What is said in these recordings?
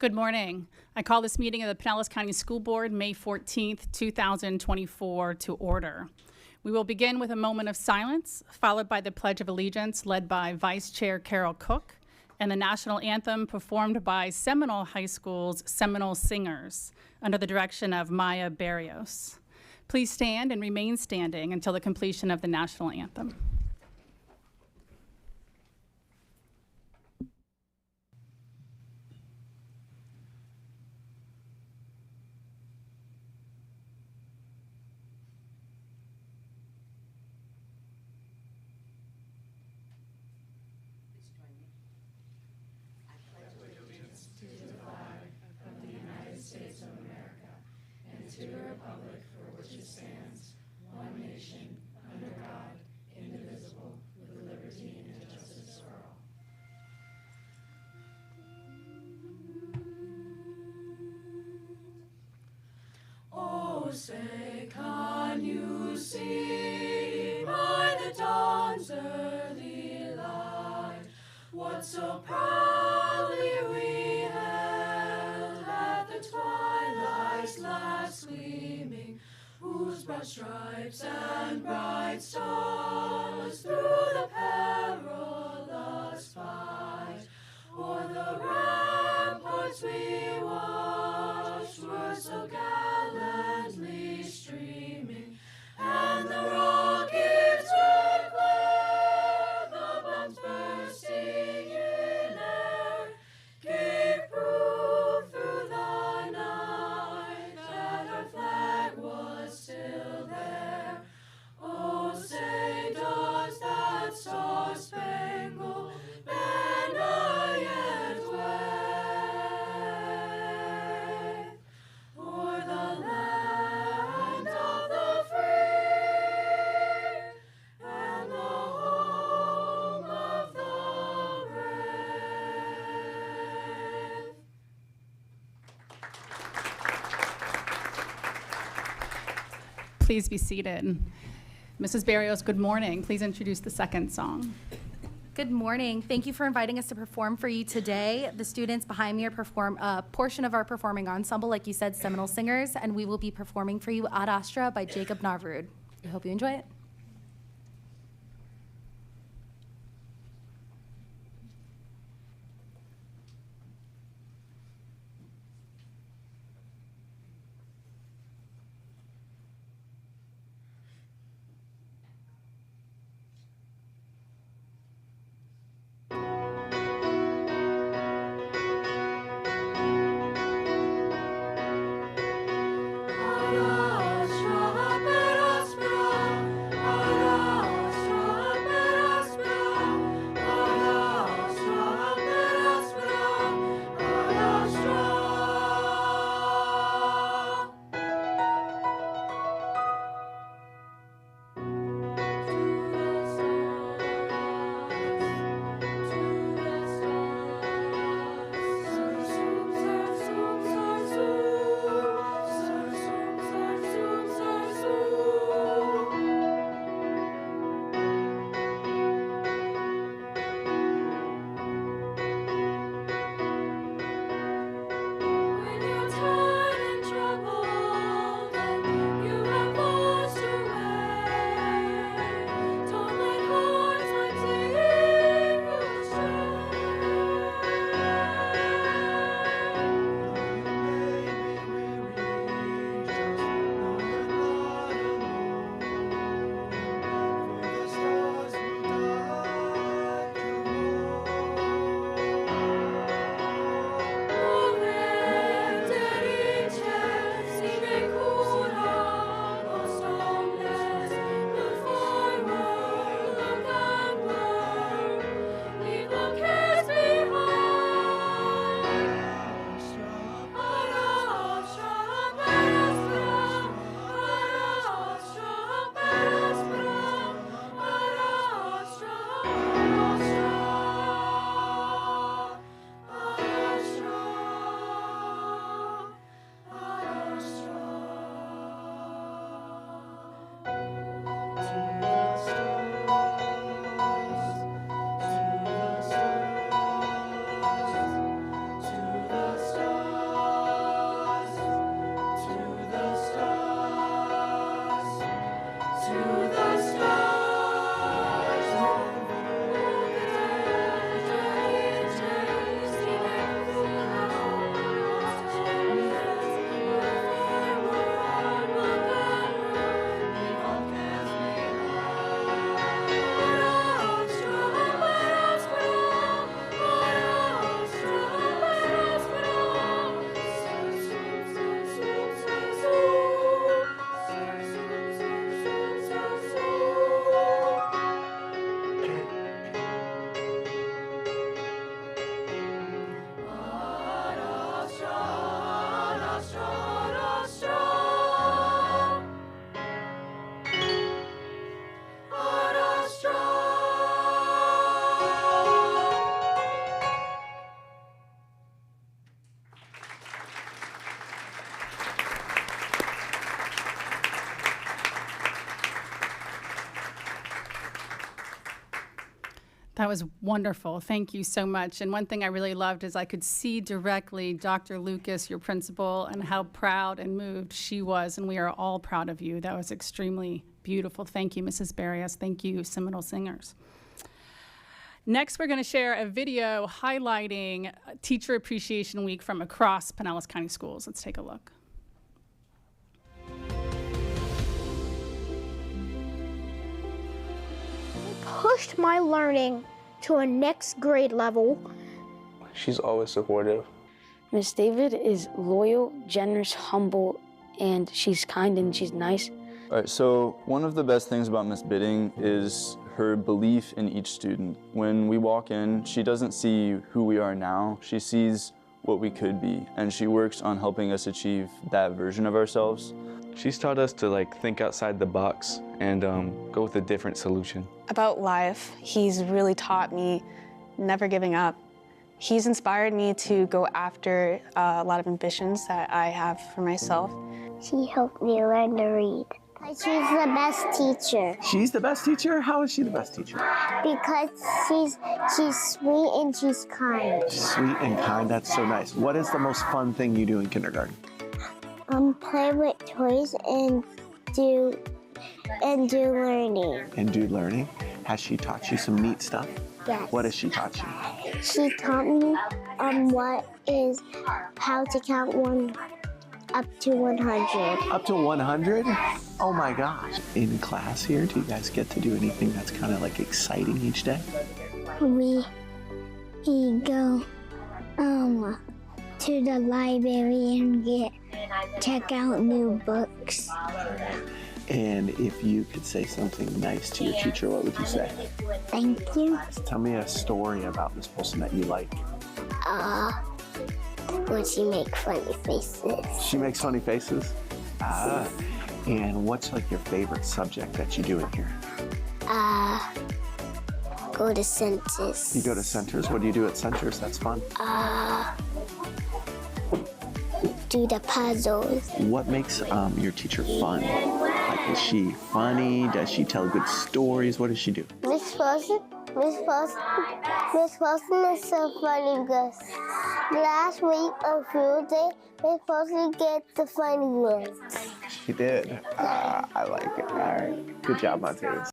Good morning. I call this meeting of the Pinellas County School Board, May 14th, 2024, to order. We will begin with a moment of silence, followed by the Pledge of Allegiance led by Vice Chair Carol Cook, and the national anthem performed by Seminole High School's Seminole Singers under the direction of Maya Barrios. Please stand and remain standing until the completion of the national anthem. Say, can you see by the dawn's early light what so proudly we held at the twilight's last gleaming, whose broad stripes and bright stars through the perilous fight o'er the ramparts we watched were so gallantly streaming, and the rockets were clear, the bombs bursting in air gave proof through the night that our flag was still there. Oh, say, does that star-spangled banner yet wave o'er the land of the free and the home of the brave? Please be seated. Mrs. Barrios, good morning. Please introduce the second song. Good morning. Thank you for inviting us to perform for you today. The students behind me are perform a portion of our performing ensemble, like you said, Seminole Singers, and we will be performing for you Ad Astra by Jacob Navrud. I hope you enjoy it. Ad astra per aspera, That was wonderful. Thank you so much. And one thing I really loved is I could see directly Dr. Lucas, your principal, and how proud and moved she was. And we are all proud of you. That was extremely beautiful. Thank you, Mrs. Barrios. Thank you, Seminole Singers. Next, we're going to share a video highlighting Teacher Appreciation Week from across Pinellas County Schools. Let's take a look. Pushed my learning to a next grade level. She's always supportive. Miss David is loyal, generous, humble, and she's kind and she's nice. All right, so one of the best things about Miss Bidding is her belief in each student. When we walk in, she doesn't see who we are now, she sees what we could be, and she works on helping us achieve that version of ourselves. She's taught us to think outside the box and go with a different solution. About life, he's really taught me never giving up. He's inspired me to go after a lot of ambitions that I have for myself. She helped me learn to read. She's the best teacher. She's the best teacher? How is she the best teacher? Because she's sweet and she's kind. Sweet and kind, that's so nice. What is the most fun thing you do in kindergarten? Play with toys and do learning. And do learning? Has she taught you some neat stuff? Yes. What has she taught you? She taught me how to count one up to 100. Up to 100? Oh my gosh. In class here, do you guys get to do anything that's kind of exciting each day? We go to the library and check out new books. And if you could say something nice to your teacher, what would you say? Thank you. Tell me a story about this person that you like. When she makes funny faces. She makes funny faces? And what's your favorite subject that you do in here? Go to centers. You go to centers? What do you do at centers? That's fun. Do the puzzles. What makes your teacher fun? Is she funny? Does she tell good stories? What does she do? Miss Wilson is so funny because last week on Tuesday, Miss Wilson get the funny ones. She did. I like it. All right. Good job, Montez.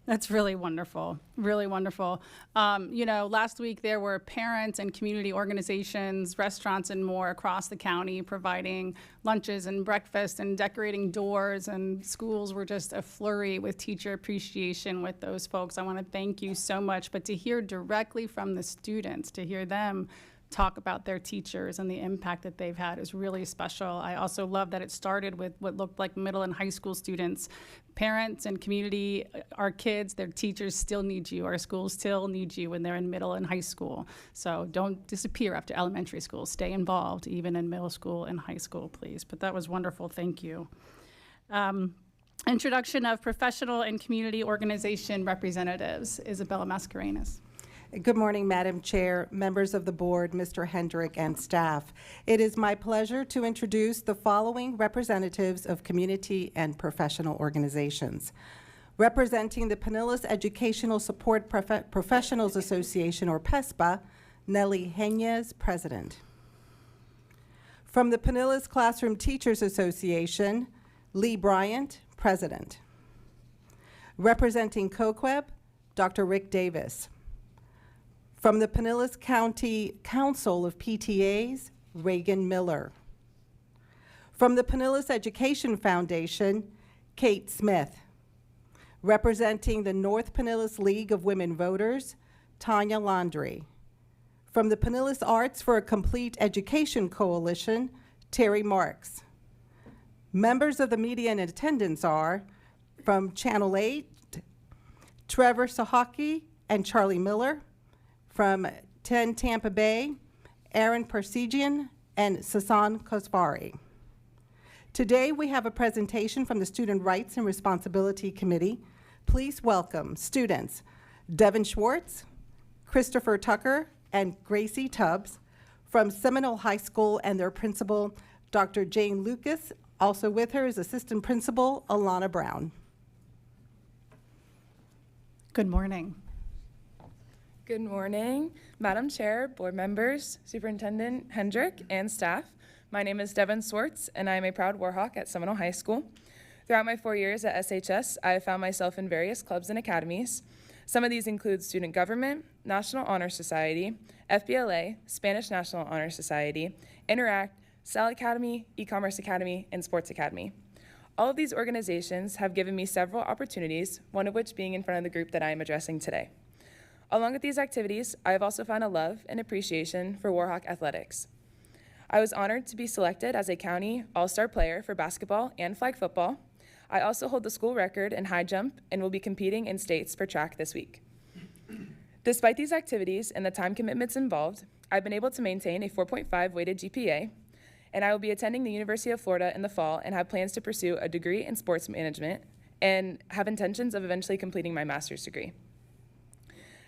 That's really wonderful, really wonderful. Last week there were parents and community organizations, restaurants and more across the county providing lunches and breakfast and decorating doors, and schools were just a flurry with teacher appreciation with those folks. I want to thank you so much, but to hear directly from the students, to hear them talk about their teachers and the impact that they've had is really special. I also love that it started with what looked like middle and high school students. Parents and community, our kids, their teachers still need you. Our schools still need you when they're in middle and high school. So don't disappear after elementary school. Stay involved even in middle school and high school, please. But that was wonderful. Thank you. Introduction of professional and community organization representatives. Isabella Mascarenas. Good morning, Madam Chair, members of the board, Mr. Hendrick, and staff. It is my pleasure to introduce the following representatives of community and professional organizations. Representing the Pinellas Educational Support Professionals Association, or PESPA, Nellie Henez, President. From the Pinellas Classroom Teachers Association, Lee Bryant, President. Representing COQUEB, Dr. Rick Davis. From the Pinellas County Council of PTAs, Reagan Miller. From the Pinellas Education Foundation, Kate Smith. Representing the North Pinellas League of Women Voters, Tanya Laundrie. From the Pinellas Arts for a Complete Education Coalition, Terry Marks. Members of the media in attendance are, from Channel 8, Trevor Sahaki and Charlie Miller. From 10 Tampa Bay, Aaron Persigian and Sasan Kosvari. Today we have a presentation from the Student Rights and Responsibility Committee. Please welcome students Devin Schwartz, Christopher Tucker, and Gracie Tubbs from Seminole High School, and their principal, Dr. Jane Lucas. Also with her is Assistant Principal Alana Brown. Good morning. Good morning, Madam Chair, board members, Superintendent Hendrick, and staff. My name is Devin Swartz, and I am a proud Warhawk at Seminole High School. Throughout my 4 years at SHS, I have found myself in various clubs and academies. Some of these include Student Government, National Honor Society, FBLA, Spanish National Honor Society, Interact, SAL Academy, E-Commerce Academy, and Sports Academy. All of these organizations have given me several opportunities, one of which being in front of the group that I am addressing today. Along with these activities, I have also found a love and appreciation for Warhawk athletics. I was honored to be selected as a county all-star player for basketball and flag football. I also hold the school record in high jump and will be competing in states for track this week. Despite these activities and the time commitments involved, I've been able to maintain a 4.5 weighted GPA, and I will be attending the University of Florida in the fall and have plans to pursue a degree in sports management and have intentions of eventually completing my master's degree.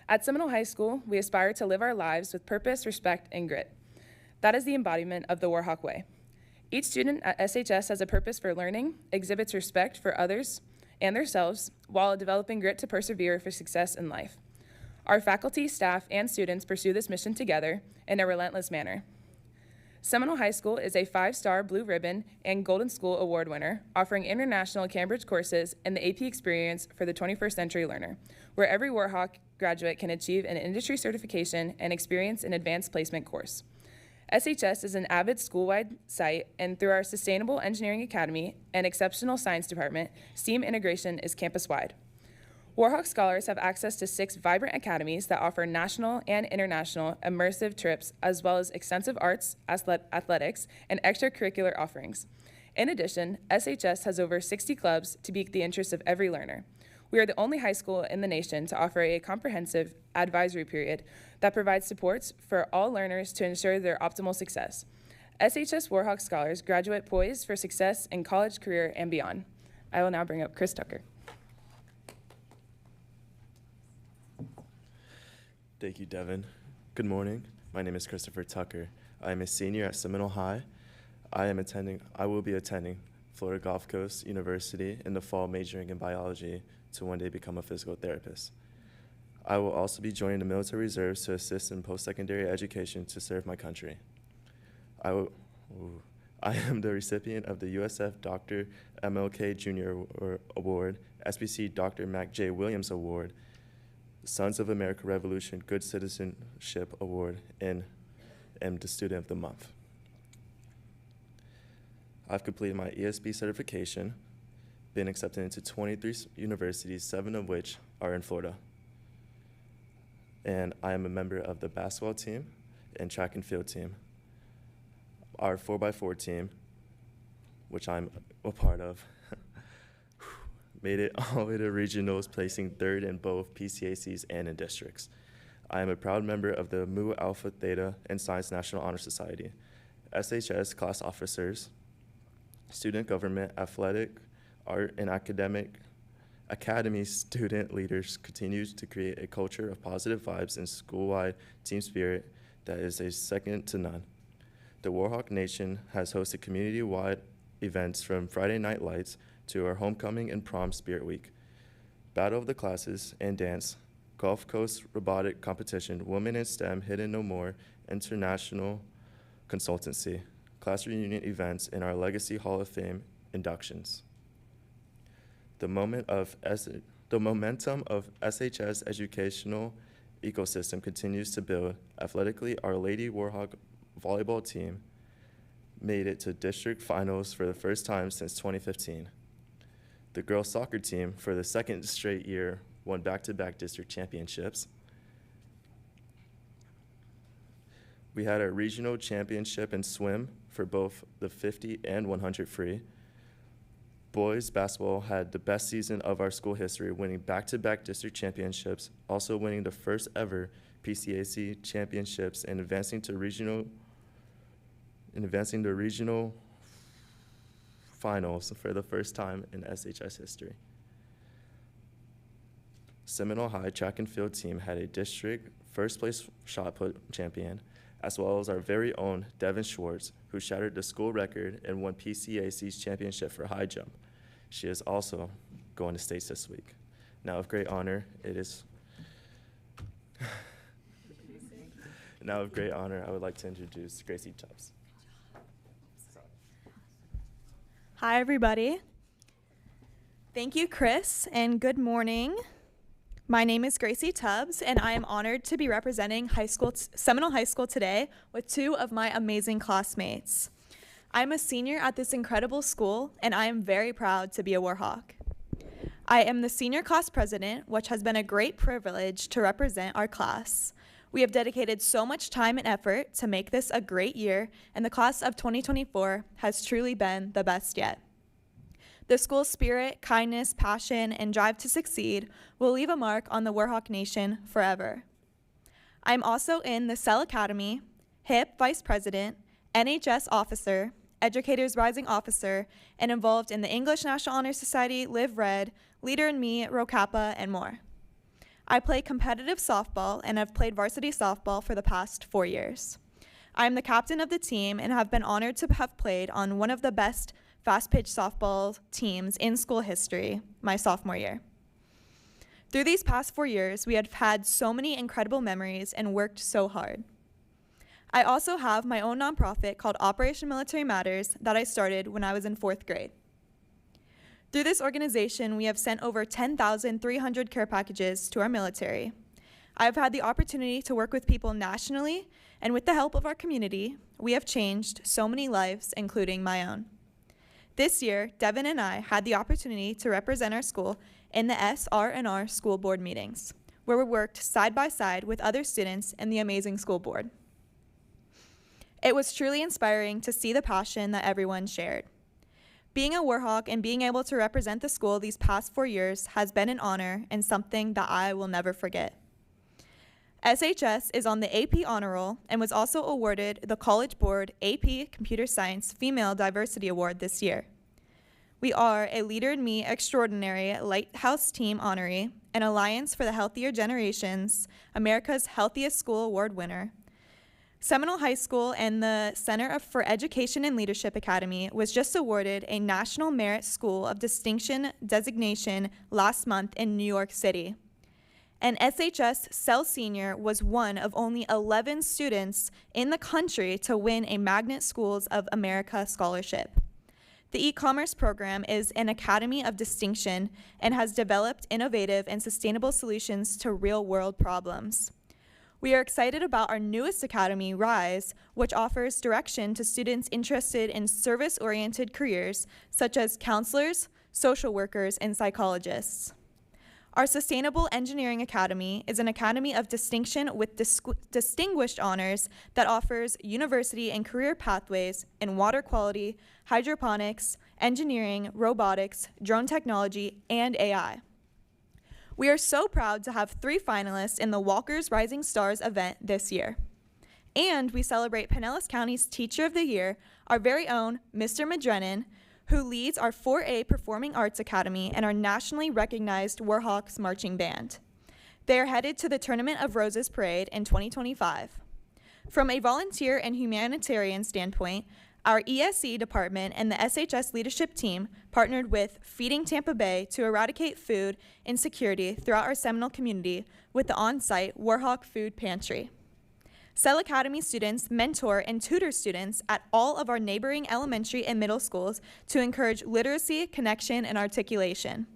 At Seminole High School, we aspire to live our lives with purpose, respect, and grit. That is the embodiment of the Warhawk Way. Each student at SHS has a purpose for learning, exhibits respect for others and themselves, while developing grit to persevere for success in life. Our faculty, staff, and students pursue this mission together in a relentless manner. Seminole High School is a 5-star Blue Ribbon and Golden School Award winner, offering international Cambridge courses and the AP experience for the 21st century learner, where every Warhawk graduate can achieve an industry certification and experience an advanced placement course. SHS is an avid school-wide site, and through our Sustainable Engineering Academy and Exceptional Science Department, STEAM integration is campus-wide. Warhawk scholars have access to 6 vibrant academies that offer national and international immersive trips, as well as extensive arts, athletics, and extracurricular offerings. In addition, SHS has over 60 clubs to meet the interests of every learner. We are the only high school in the nation to offer a comprehensive advisory period that provides supports for all learners to ensure their optimal success. SHS Warhawk scholars graduate poised for success in college, career, and beyond. I will now bring up Chris Tucker. Thank you, Devin. Good morning. My name is Christopher Tucker. I am a senior at Seminole High. I will be attending Florida Gulf Coast University in the fall, majoring in biology to one day become a physical therapist. I will also be joining the military reserves to assist in post-secondary education to serve my country. I am the recipient of the USF Dr. MLK Jr. Award, SBC Dr. Mac J. Williams Award, Sons of America Revolution Good Citizenship Award, and am the Student of the Month. I've completed my ESB certification, been accepted into 23 universities, 7 of which are in Florida. And I am a member of the basketball team and track and field team. Our 4x4 team, which I'm a part of, made it all the way to regionals, placing 3rd in both PCACs and in districts. I am a proud member of the Mu Alpha Theta and Science National Honor Society, SHS class officers, student government, athletic, art, and academy student leaders continues to create a culture of positive vibes and school-wide team spirit that is a second to none. The Warhawk Nation has hosted community-wide events from Friday Night Lights to our homecoming and prom spirit week, battle of the classes and dance, Gulf Coast robotic competition, women in STEM, hidden no more, international consultancy, class reunion events, and our Legacy Hall of Fame inductions. The momentum of SHS educational ecosystem continues to build. Athletically, our Lady Warhawk volleyball team made it to district finals for the first time since 2015. The girls soccer team, for the 2nd straight year, won back-to-back district championships. We had a regional championship in swim for both the 50 and 100 free. Boys basketball had the best season of our school history, winning back-to-back district championships, also winning the first ever PCAC championships and advancing to regional finals for the first time in SHS history. Seminole High track and field team had a district first place shot put champion, as well as our very own Devin Schwartz, who shattered the school record and won PCAC's championship for high jump. She is also going to states this week. Now with great honor, I would like to introduce Gracie Tubbs. Hi, everybody. Thank you, Chris, and good morning. My name is Gracie Tubbs, and I am honored to be representing Seminole High School today with two of my amazing classmates. I'm a senior at this incredible school, and I am very proud to be a Warhawk. I am the senior class president, which has been a great privilege to represent our class. We have dedicated so much time and effort to make this a great year, and the class of 2024 has truly been the best yet. The school's spirit, kindness, passion, and drive to succeed will leave a mark on the Warhawk Nation forever. I'm also in the Cell Academy, HIP Vice President, NHS Officer, Educators Rising Officer, and involved in the English National Honor Society, Live Red, Leader in Me, Rho Kappa, and more. I play competitive softball and have played varsity softball for the past 4 years. I am the captain of the team and have been honored to have played on one of the best fast-pitch softball teams in school history my sophomore year. Through these past 4 years, we have had so many incredible memories and worked so hard. I also have my own nonprofit called Operation Military Matters that I started when I was in 4th grade. Through this organization, we have sent over 10,300 care packages to our military. I have had the opportunity to work with people nationally, and with the help of our community, we have changed so many lives, including my own. This year, Devin and I had the opportunity to represent our school in the SR&R school board meetings, where we worked side by side with other students in the amazing school board. It was truly inspiring to see the passion that everyone shared. Being a Warhawk and being able to represent the school these past 4 years has been an honor and something that I will never forget. SHS is on the AP Honor Roll and was also awarded the College Board AP Computer Science Female Diversity Award this year. We are a Leader in Me Extraordinary Lighthouse Team honoree, an Alliance for the Healthier Generations, America's Healthiest School Award winner. Seminole High School and the Center for Education and Leadership Academy was just awarded a National Merit School of Distinction designation last month in New York City. And SHS Cell Senior was one of only 11 students in the country to win a Magnet Schools of America scholarship. The e-commerce program is an academy of distinction and has developed innovative and sustainable solutions to real-world problems. We are excited about our newest academy, Rise, which offers direction to students interested in service-oriented careers such as counselors, social workers, and psychologists. Our Sustainable Engineering Academy is an academy of distinction with distinguished honors that offers university and career pathways in water quality, hydroponics, engineering, robotics, drone technology, and AI. We are so proud to have 3 finalists in the Walker's Rising Stars event this year. And we celebrate Pinellas County's Teacher of the Year, our very own Mr. Madrennen, who leads our 4A Performing Arts Academy and our nationally recognized Warhawks Marching Band. They are headed to the Tournament of Roses Parade in 2025. From a volunteer and humanitarian standpoint, our ESE department and the SHS leadership team partnered with Feeding Tampa Bay to eradicate food insecurity throughout our Seminole community with the on-site Warhawk Food Pantry. Cell Academy students mentor and tutor students at all of our neighboring elementary and middle schools to encourage literacy, connection, and articulation.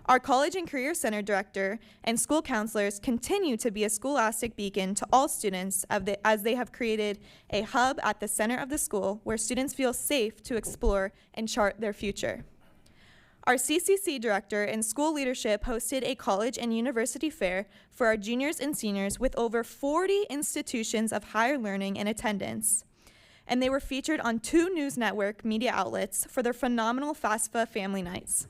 Our College and Career Center director and school counselors continue to be a scholastic beacon to all students as they have created a hub at the center of the school where students feel safe to explore and chart their future. Our CCC director and school leadership hosted a college and university fair for our juniors and seniors with over 40 institutions of higher learning in attendance. And they were featured on 2 news network media outlets for their phenomenal FAFSA family nights.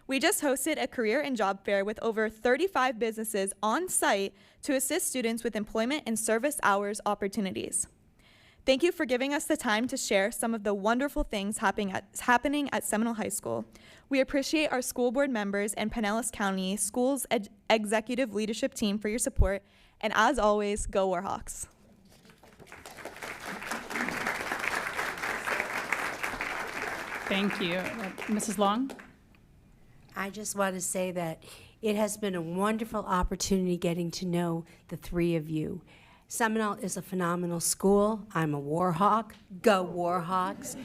We just hosted a career and job fair with over 35 businesses on site to assist students with employment and service hours opportunities. Thank you for giving us the time to share some of the wonderful things happening at Seminole High School. We appreciate our school board members and Pinellas County Schools executive leadership team for your support, and as always, go Warhawks. Thank you. Mrs. Long? I just want to say that It has been a wonderful opportunity getting to know the three of you. Seminole is a phenomenal school. I'm a Warhawk. Go Warhawks.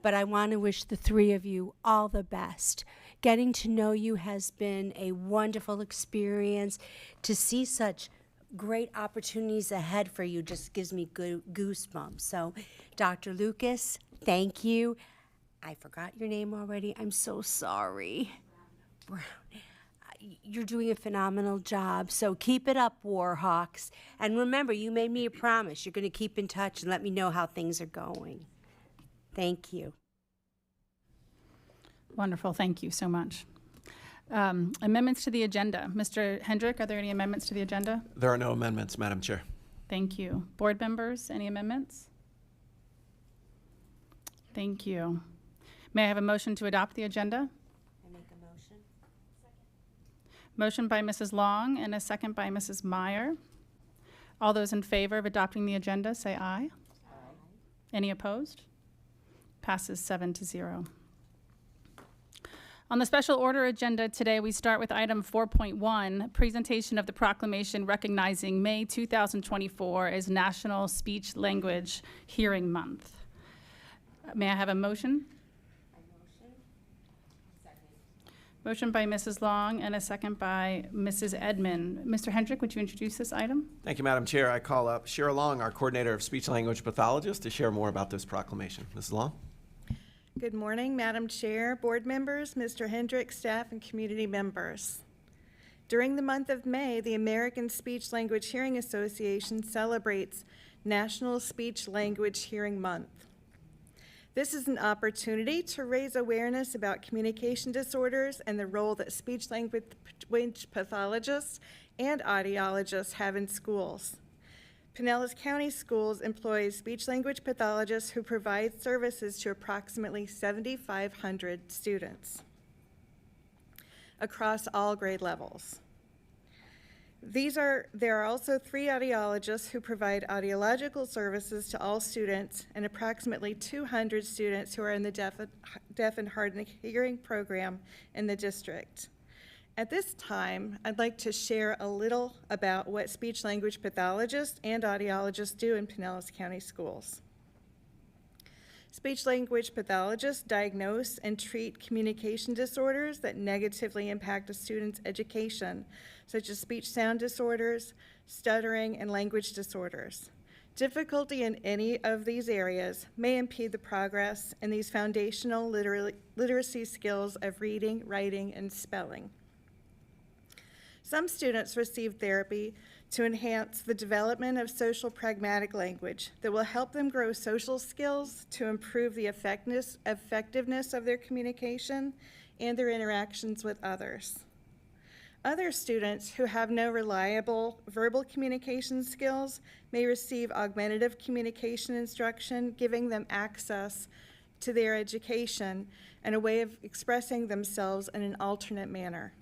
But I want to wish the three of you all the best. Getting to know you has been a wonderful experience. To see such great opportunities ahead for you just gives me goosebumps. So, Dr. Lucas, thank you. I forgot your name already. I'm so sorry. Brown. You're doing a phenomenal job, so keep it up, Warhawks. And remember, you made me a promise. You're going to keep in touch and let me know how things are going. Thank you. Wonderful. Thank you so much. Amendments to the agenda. Mr. Hendrick, are there any amendments to the agenda? There are no amendments, Madam Chair. Thank you. Board members, any amendments? Thank you. May I have a motion to adopt the agenda? I make a motion. Motion by Mrs. Long and a second by Mrs. Meyer. All those in favor of adopting the agenda, say aye. Aye. Any opposed? Passes 7-0. On the special order agenda today, we start with item 4.1, presentation of the proclamation recognizing May 2024 as National Speech Language Hearing Month. May I have a motion? Motion by Mrs. Long and a second by Mrs. Edmond. Mr. Hendrick, would you introduce this item? Thank you, Madam Chair. I call up Shira Long, our coordinator of speech language pathologists, to share more about this proclamation. Mrs. Long? Good morning, Madam Chair, board members, Mr. Hendrick, staff, and community members. During the month of May, the American Speech Language Hearing Association celebrates National Speech Language Hearing Month. This is an opportunity to raise awareness about communication disorders and the role that speech language pathologists and audiologists have in schools. Pinellas County Schools employs speech language pathologists who provide services to approximately 7,500 students across all grade levels. There are also 3 audiologists who provide audiological services to all students and approximately 200 students who are in the deaf and hard of hearing program in the district. At this time, I'd like to share a little about what speech language pathologists and audiologists do in Pinellas County Schools. Speech language pathologists diagnose and treat communication disorders that negatively impact a student's education, such as speech sound disorders, stuttering, and language disorders. Difficulty in any of these areas may impede the progress in these foundational literacy skills of reading, writing, and spelling. Some students receive therapy to enhance the development of social pragmatic language that will help them grow social skills to improve the effectiveness of their communication and their interactions with others. Other students who have no reliable verbal communication skills may receive augmentative communication instruction, giving them access to their education and a way of expressing themselves in an alternate manner.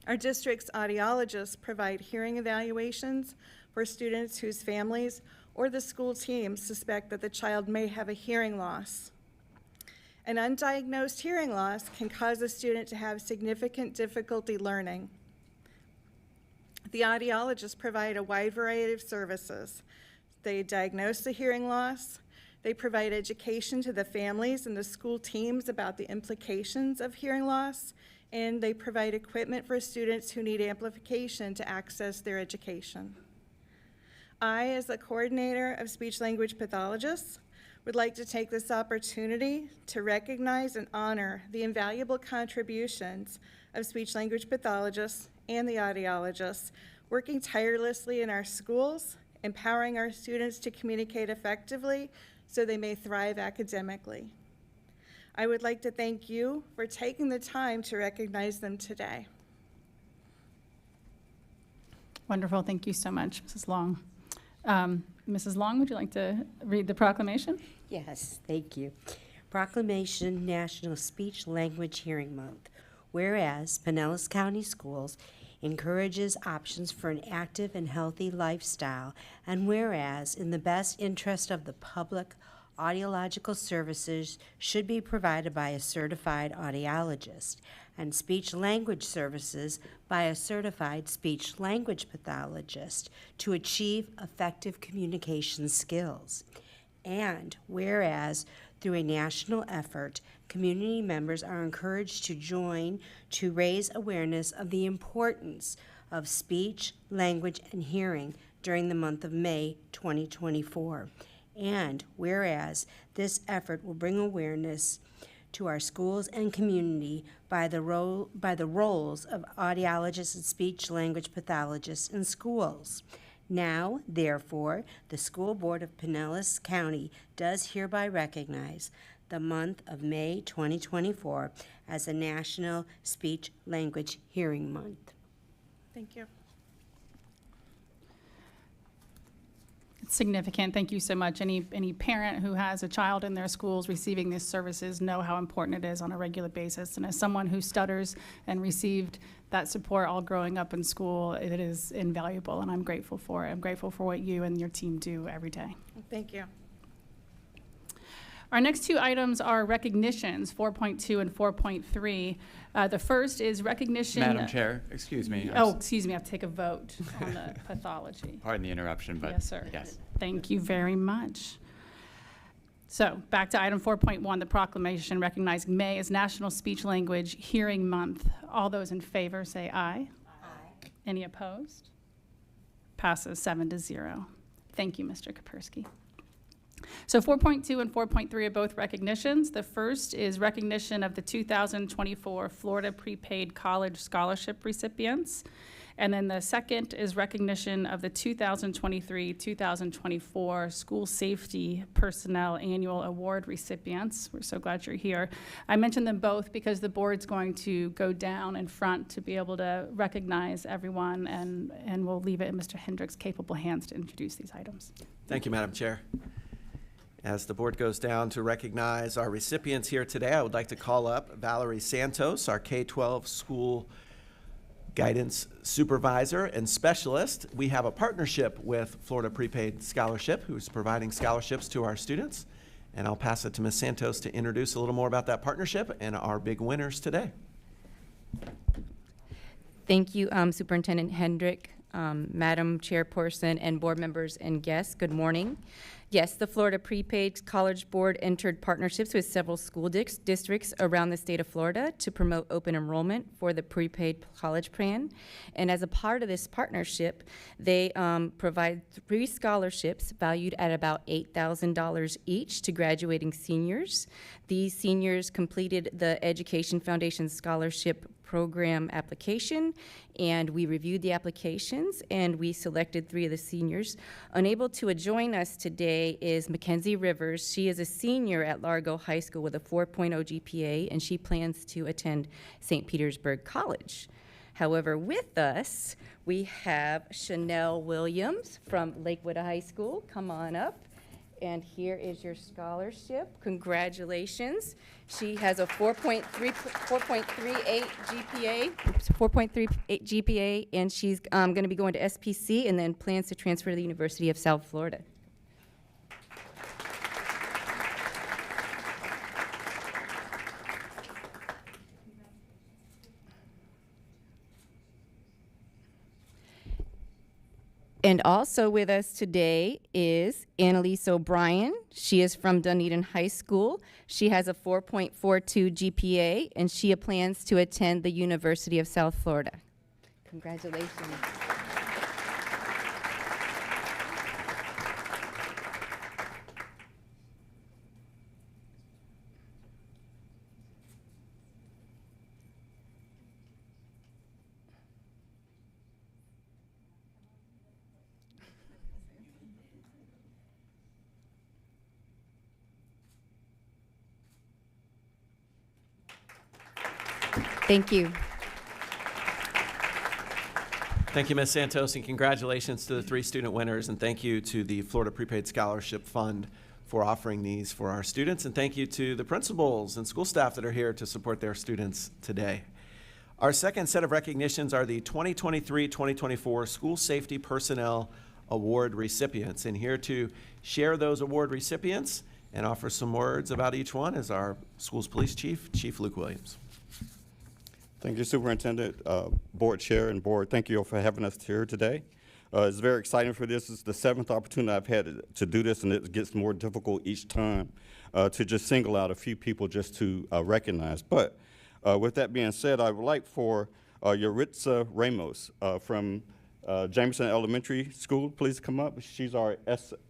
Our district's audiologists provide hearing evaluations for students whose families or the school team suspect that the child may have a hearing loss. An undiagnosed hearing loss can cause a student to have significant difficulty learning. The audiologists provide a wide variety of services. They diagnose the hearing loss, they provide education to the families and the school teams about the implications of hearing loss, and they provide equipment for students who need amplification to access their education. I, as the coordinator of speech language pathologists, would like to take this opportunity to recognize and honor the invaluable contributions of speech language pathologists and the audiologists working tirelessly in our schools, empowering our students to communicate effectively so they may thrive academically. I would like to thank you for taking the time to recognize them today. Wonderful. Thank you so much, Mrs. Long. Mrs. Long, would you like to read the proclamation? Yes, thank you. Proclamation National Speech Language Hearing Month. Whereas Pinellas County Schools encourages options for an active and healthy lifestyle, and whereas in the best interest of the public, Audiological services should be provided by a certified audiologist, and speech-language services by a certified speech-language pathologist to achieve effective communication skills. And whereas, through a national effort, community members are encouraged to join to raise awareness of the importance of speech, language, and hearing during the month of May 2024. And whereas this effort will bring awareness to our schools and community by the roles of audiologists and speech-language pathologists in schools. Now, therefore, the School Board of Pinellas County does hereby recognize the month of May 2024 as a National Speech Language Hearing Month. Thank you. It's significant. Thank you so much. Any parent who has a child in their schools receiving these services know how important it is on a regular basis. And as someone who stutters and received that support all growing up in school, it is invaluable, and I'm grateful for it. I'm grateful for what you and your team do every day. Thank you. Our next two items are recognitions, 4.2 and 4.3. The first is recognition. Madam Chair, excuse me. Excuse me, I have to take a vote on the pathology. Pardon the interruption, but yes, sir. Yes. Thank you very much. So back to item 4.1, the proclamation recognizing May as National Speech Language Hearing Month. All those in favor say aye. Aye. Any opposed? Passes 7-0. Thank you, Mr. Kapersky. So 4.2 and 4.3 are both recognitions. The first is recognition of the 2024 Florida Prepaid College Scholarship recipients. And then the second is recognition of the 2023-2024 School Safety Personnel Annual Award recipients. We're so glad you're here. I mentioned them both because the board's going to go down in front to be able to recognize everyone, and we'll leave it in Mr. Hendrick's capable hands to introduce these items. Thank you, Madam Chair. As the board goes down to recognize our recipients here today, I would like to call up Valerie Santos, our K-12 school guidance supervisor and specialist. We have a partnership with Florida Prepaid Scholarship, who's providing scholarships to our students. And I'll pass it to Ms. Santos to introduce a little more about that partnership and our big winners today. Thank you, Superintendent Hendrick, Madam Chairperson, and board members and guests. Good morning. Yes, the Florida Prepaid College Board entered partnerships with several school districts around the state of Florida to promote open enrollment for the prepaid college plan. And as a part of this partnership, they provide 3 scholarships valued at about $8,000 each to graduating seniors. These seniors completed the Education Foundation Scholarship Program application, and we reviewed the applications, and we selected 3 of the seniors. Unable to join us today is Mackenzie Rivers. She is a senior at Largo High School with a 4.0 GPA, and she plans to attend St. Petersburg College. However, with us, we have Chanel Williams from Lakewood High School. Come on up. And here is your scholarship. Congratulations. She has a 4.38 GPA, and she's going to be going to SPC and then plans to transfer to the University of South Florida. And also with us today is Annalise O'Brien. She is from Dunedin High School. She has a 4.42 GPA, and she plans to attend the University of South Florida. Congratulations. Thank you. Thank you, Ms. Santos, and congratulations to the 3 student winners, and thank you to the Florida Prepaid Scholarship Fund for offering these for our students, and thank you to the principals and school staff that are here to support their students today. Our second set of recognitions are the 2023-2024 School Safety Personnel Award recipients, and here to share those award recipients And offer some words about each one is our school's police chief, Chief Luke Williams. Thank you, Superintendent, Board Chair, and Board. Thank you all for having us here today. It's very exciting for this. It's the 7th opportunity I've had to do this, and it gets more difficult each time to just single out a few people just to recognize. But with that being said, I would like for Yaritza Ramos from Jameson Elementary School, please come up. She's our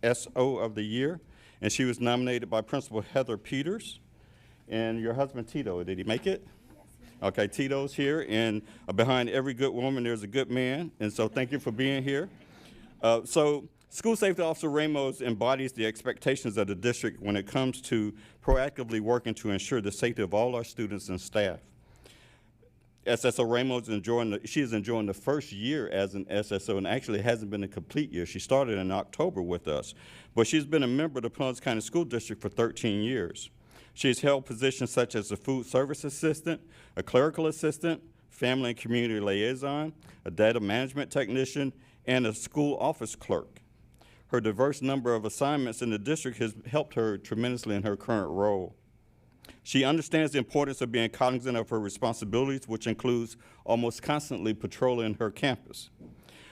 SO of the year, and she was nominated by Principal Heather Peters. And your husband, Tito, did he make it? Okay, Tito's here, and behind every good woman, there's a good man, and so thank you for being here. So School Safety Officer Ramos embodies the expectations of the district when it comes to proactively working to ensure the safety of all our students and staff. SSO Ramos she is enjoying the first year as an SSO, and actually it hasn't been a complete year. She started in October with us, but she's been a member of the Pinellas County School District for 13 years. She has held positions such as a food service assistant, a clerical assistant, family and community liaison, a data management technician, and a school office clerk. Her diverse number of assignments in the district has helped her tremendously in her current role. She understands the importance of being cognizant of her responsibilities, which includes almost constantly patrolling her campus.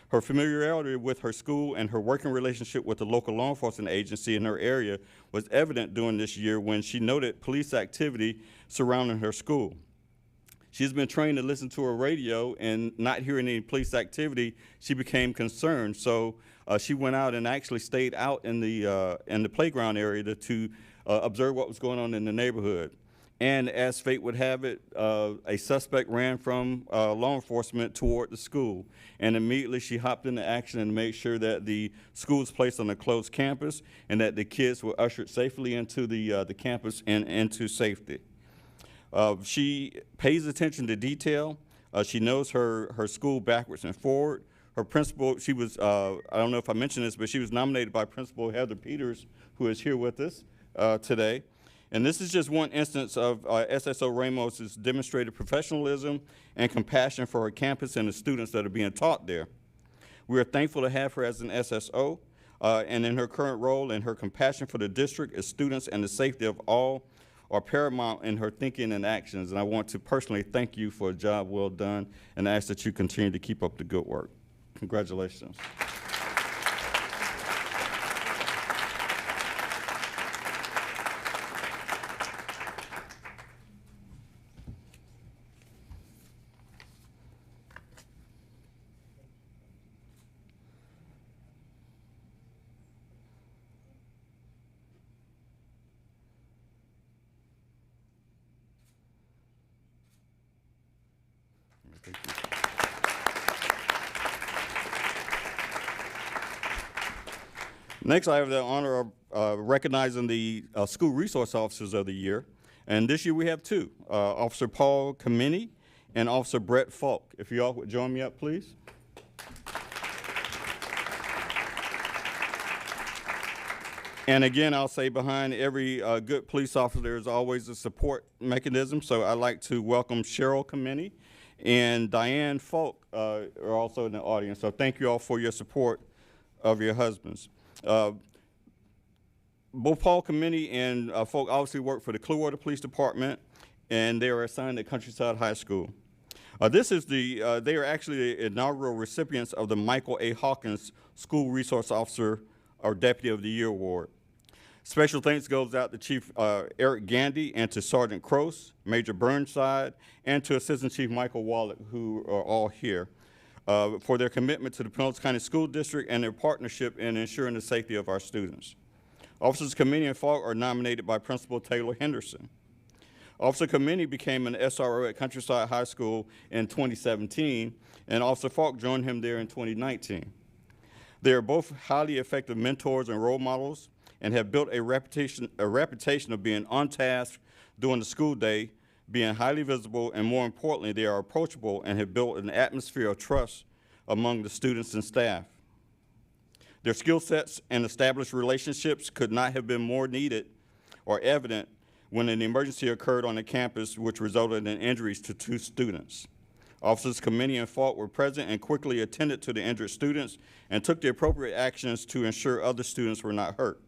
Her familiarity with her school and her working relationship with the local law enforcement agency in her area was evident during this year when she noted police activity surrounding her school. She's been trained to listen to her radio, and not hearing any police activity, she became concerned. So she went out and actually stayed out in the playground area to observe what was going on in the neighborhood. And as fate would have it, a suspect ran from law enforcement toward the school. And immediately she hopped into action and made sure that the school was placed on a closed campus and that the kids were ushered safely into the campus and into safety. She pays attention to detail. She knows her school backwards and forward. Her principal, she was, I don't know if I mentioned this, but she was nominated by Principal Heather Peters, who is here with us today. And this is just one instance of SSO Ramos's demonstrated professionalism and compassion for her campus and the students that are being taught there. We are thankful to have her as an SSO, and in her current role, and her compassion for the district, its students, and the safety of all are paramount in her thinking and actions. And I want to personally thank you for a job well done, and ask that you continue to keep up the good work. Congratulations. Next, I have the honor of recognizing the School Resource Officers of the Year. And this year we have two, Officer Paul Kameni and Officer Brett Falk. If you all would join me up, please. And again, I'll say behind every good police officer, there's always a support mechanism. So I'd like to welcome Cheryl Kameni and Diane Falk are also in the audience. So thank you all for your support of your husbands. Both Paul Kameni and Falk obviously work for the Clearwater Police Department, and they are assigned at Countryside High School. They are actually the inaugural recipients of the Michael A. Hawkins School Resource Officer or Deputy of the Year Award. Special thanks goes out to Chief Eric Gandy and to Sergeant Cross, Major Burnside, and to Assistant Chief Michael Wallach, who are all here, for their commitment to the Pinellas County School District and their partnership in ensuring the safety of our students. Officers Kameni and Falk are nominated by Principal Taylor Henderson. Officer Kameni became an SRO at Countryside High School in 2017, and Officer Falk joined him there in 2019. They are both highly effective mentors and role models and have built a reputation of being on task during the school day, being highly visible, and more importantly, they are approachable and have built an atmosphere of trust among the students and staff. Their skill sets and established relationships could not have been more needed or evident when an emergency occurred on the campus, which resulted in injuries to 2 students. Officers Kameni and Falk were present and quickly attended to the injured students and took the appropriate actions to ensure other students were not hurt.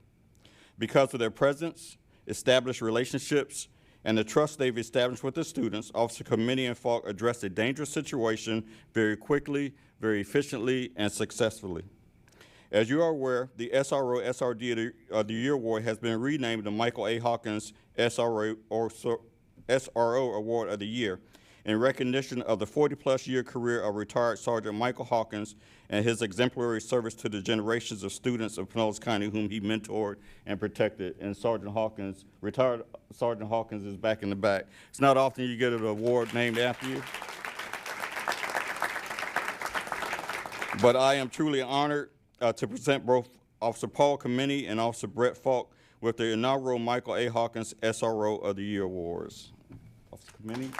Because of their presence, established relationships, and the trust they've established with the students, Officer Committee and Falk addressed a dangerous situation very quickly, very efficiently, and successfully. As you are aware, the SRO SRD of the Year Award has been renamed the Michael A. Hawkins SRO Award of the Year in recognition of the 40-plus year career of retired Sergeant Michael Hawkins and his exemplary service to the generations of students of Pinellas County whom he mentored and protected. And retired Sergeant Hawkins is back in the back. It's not often you get an award named after you. But I am truly honored to present both Officer Paul Kameni and Officer Brett Falk with the inaugural Michael A. Hawkins SRO of the Year Awards. Officer Kameni.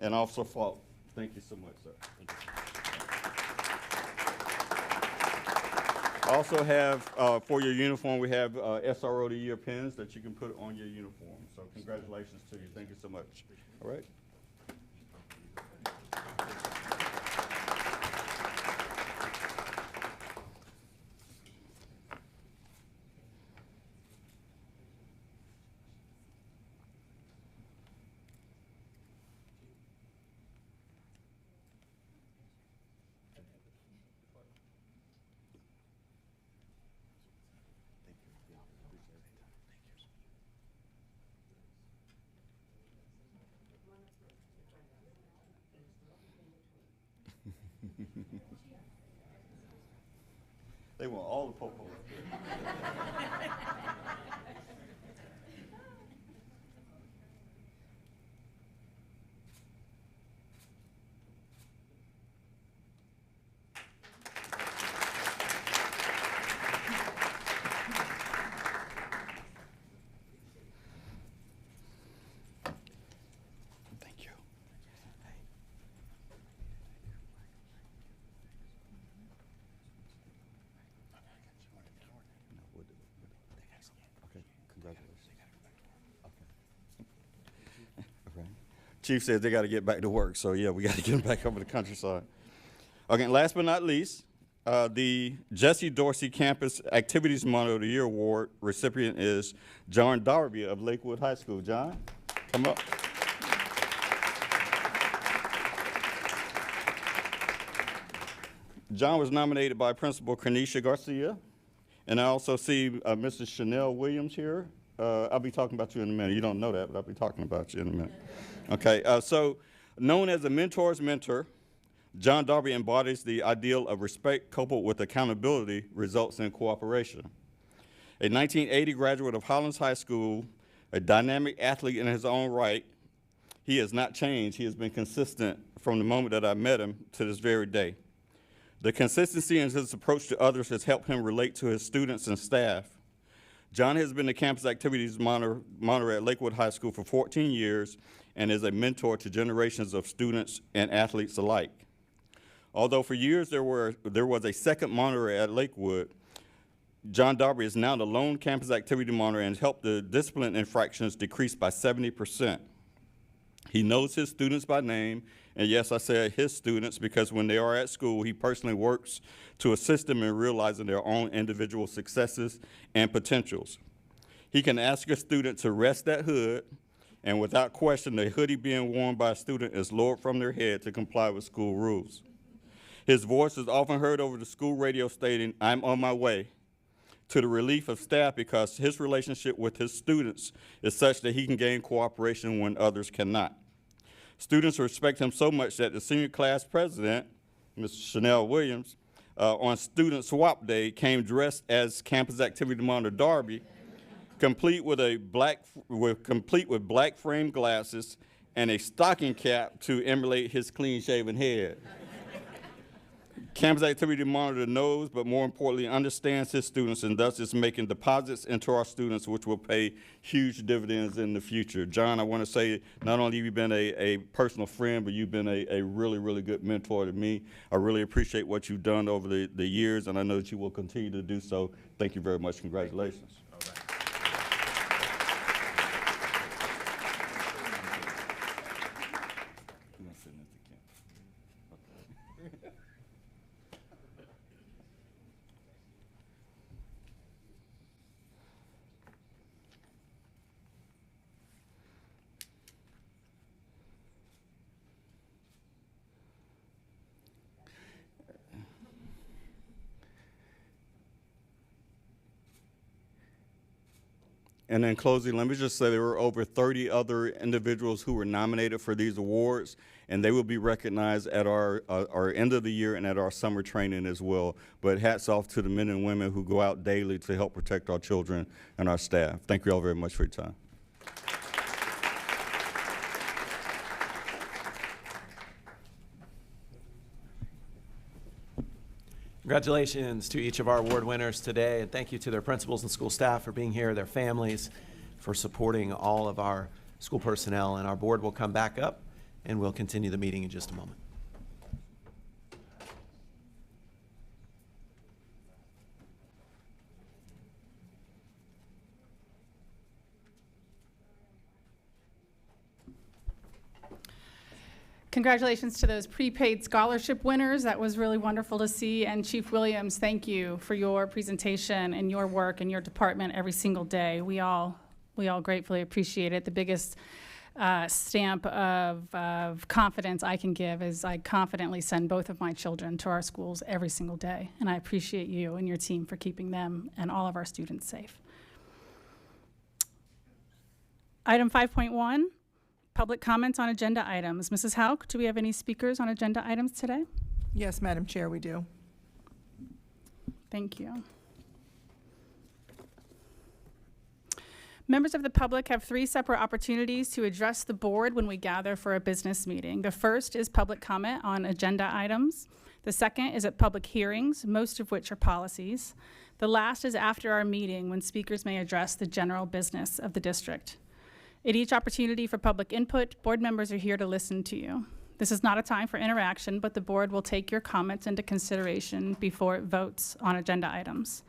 And Officer Falk, thank you so much, sir. Thank you. Also have, for your uniform, we have SRO of the Year pins that you can put on your uniform. So congratulations to you. Thank you so much. All right. They want all the popo. Thank you. Okay, congratulations. Okay. Chief says they got to get back to work, so yeah, we got to get them back over the countryside. Okay, last but not least, the Jesse Dorsey Campus Activities Monitor of the Year Award recipient is John Darby of Lakewood High School. John, come up. John was nominated by Principal Cornelia Garcia, and I also see Mrs. Chanel Williams here. I'll be talking about you in a minute. You don't know that, but I'll be talking about you in a minute. Okay, so known as a mentor's mentor, John Darby embodies the ideal of respect coupled with accountability results in cooperation. A 1980 graduate of Hollins High School, a dynamic athlete in his own right, he has not changed. He has been consistent from the moment that I met him to this very day. The consistency in his approach to others has helped him relate to his students and staff. John has been the campus activities monitor at Lakewood High School for 14 years and is a mentor to generations of students and athletes alike. Although for years there was a second monitor at Lakewood, John Darby is now the lone campus activity monitor and has helped the discipline infractions decrease by 70%. He knows his students by name, and yes, I said his students because when they are at school, he personally works to assist them in realizing their own individual successes and potentials. He can ask a student to rest that hood, and without question, the hoodie being worn by a student is lowered from their head to comply with school rules. His voice is often heard over the school radio stating, "I'm on my way," to the relief of staff because his relationship with his students is such that he can gain cooperation when others cannot. Students respect him so much that the senior class president, Ms. Chanel Williams, on student swap day came dressed as campus activity monitor Darby, complete with black frame glasses and a stocking cap to emulate his clean-shaven head. Campus activity monitor knows, but more importantly, understands his students and thus is making deposits into our students, which will pay huge dividends in the future. John, I want to say not only have you been a personal friend, but you've been a really, really good mentor to me. I really appreciate what you've done over the years, and I know that you will continue to do so. Thank you very much. Congratulations. All right. And in closing, let me just say there were over 30 other individuals who were nominated for these awards, and they will be recognized at our end of the year and at our summer training as well. But hats off to the men and women who go out daily to help protect our children and our staff. Thank you all very much for your time. Congratulations to each of our award winners today, and thank you to their principals and school staff for being here, their families for supporting all of our school personnel. And our board will come back up and we'll continue the meeting in just a moment. Congratulations to those prepaid scholarship winners. That was really wonderful to see. And Chief Williams, thank you for your presentation and your work in your department every single day. We all gratefully appreciate it. The biggest stamp of confidence I can give is I confidently send both of my children to our schools every single day. And I appreciate you and your team for keeping them and all of our students safe. Item 5.1. Public comments on agenda items. Mrs. Hauk, do we have any speakers on agenda items today? Yes, Madam Chair, we do. Thank you. Members of the public have 3 separate opportunities to address the board when we gather for a business meeting. The first is public comment on agenda items. The second is at public hearings, most of which are policies. The last is after our meeting when speakers may address the general business of the district. At each opportunity for public input, board members are here to listen to you. This is not a time for interaction, but the board will take your comments into consideration before it votes on agenda items.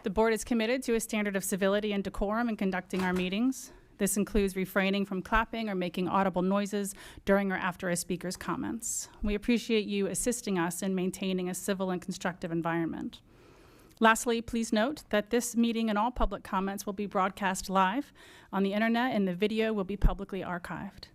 The board is committed to a standard of civility and decorum in conducting our meetings. This includes refraining from clapping or making audible noises during or after a speaker's comments. We appreciate you assisting us in maintaining a civil and constructive environment. Lastly, please note that this meeting and all public comments will be broadcast live on the internet and the video will be publicly archived.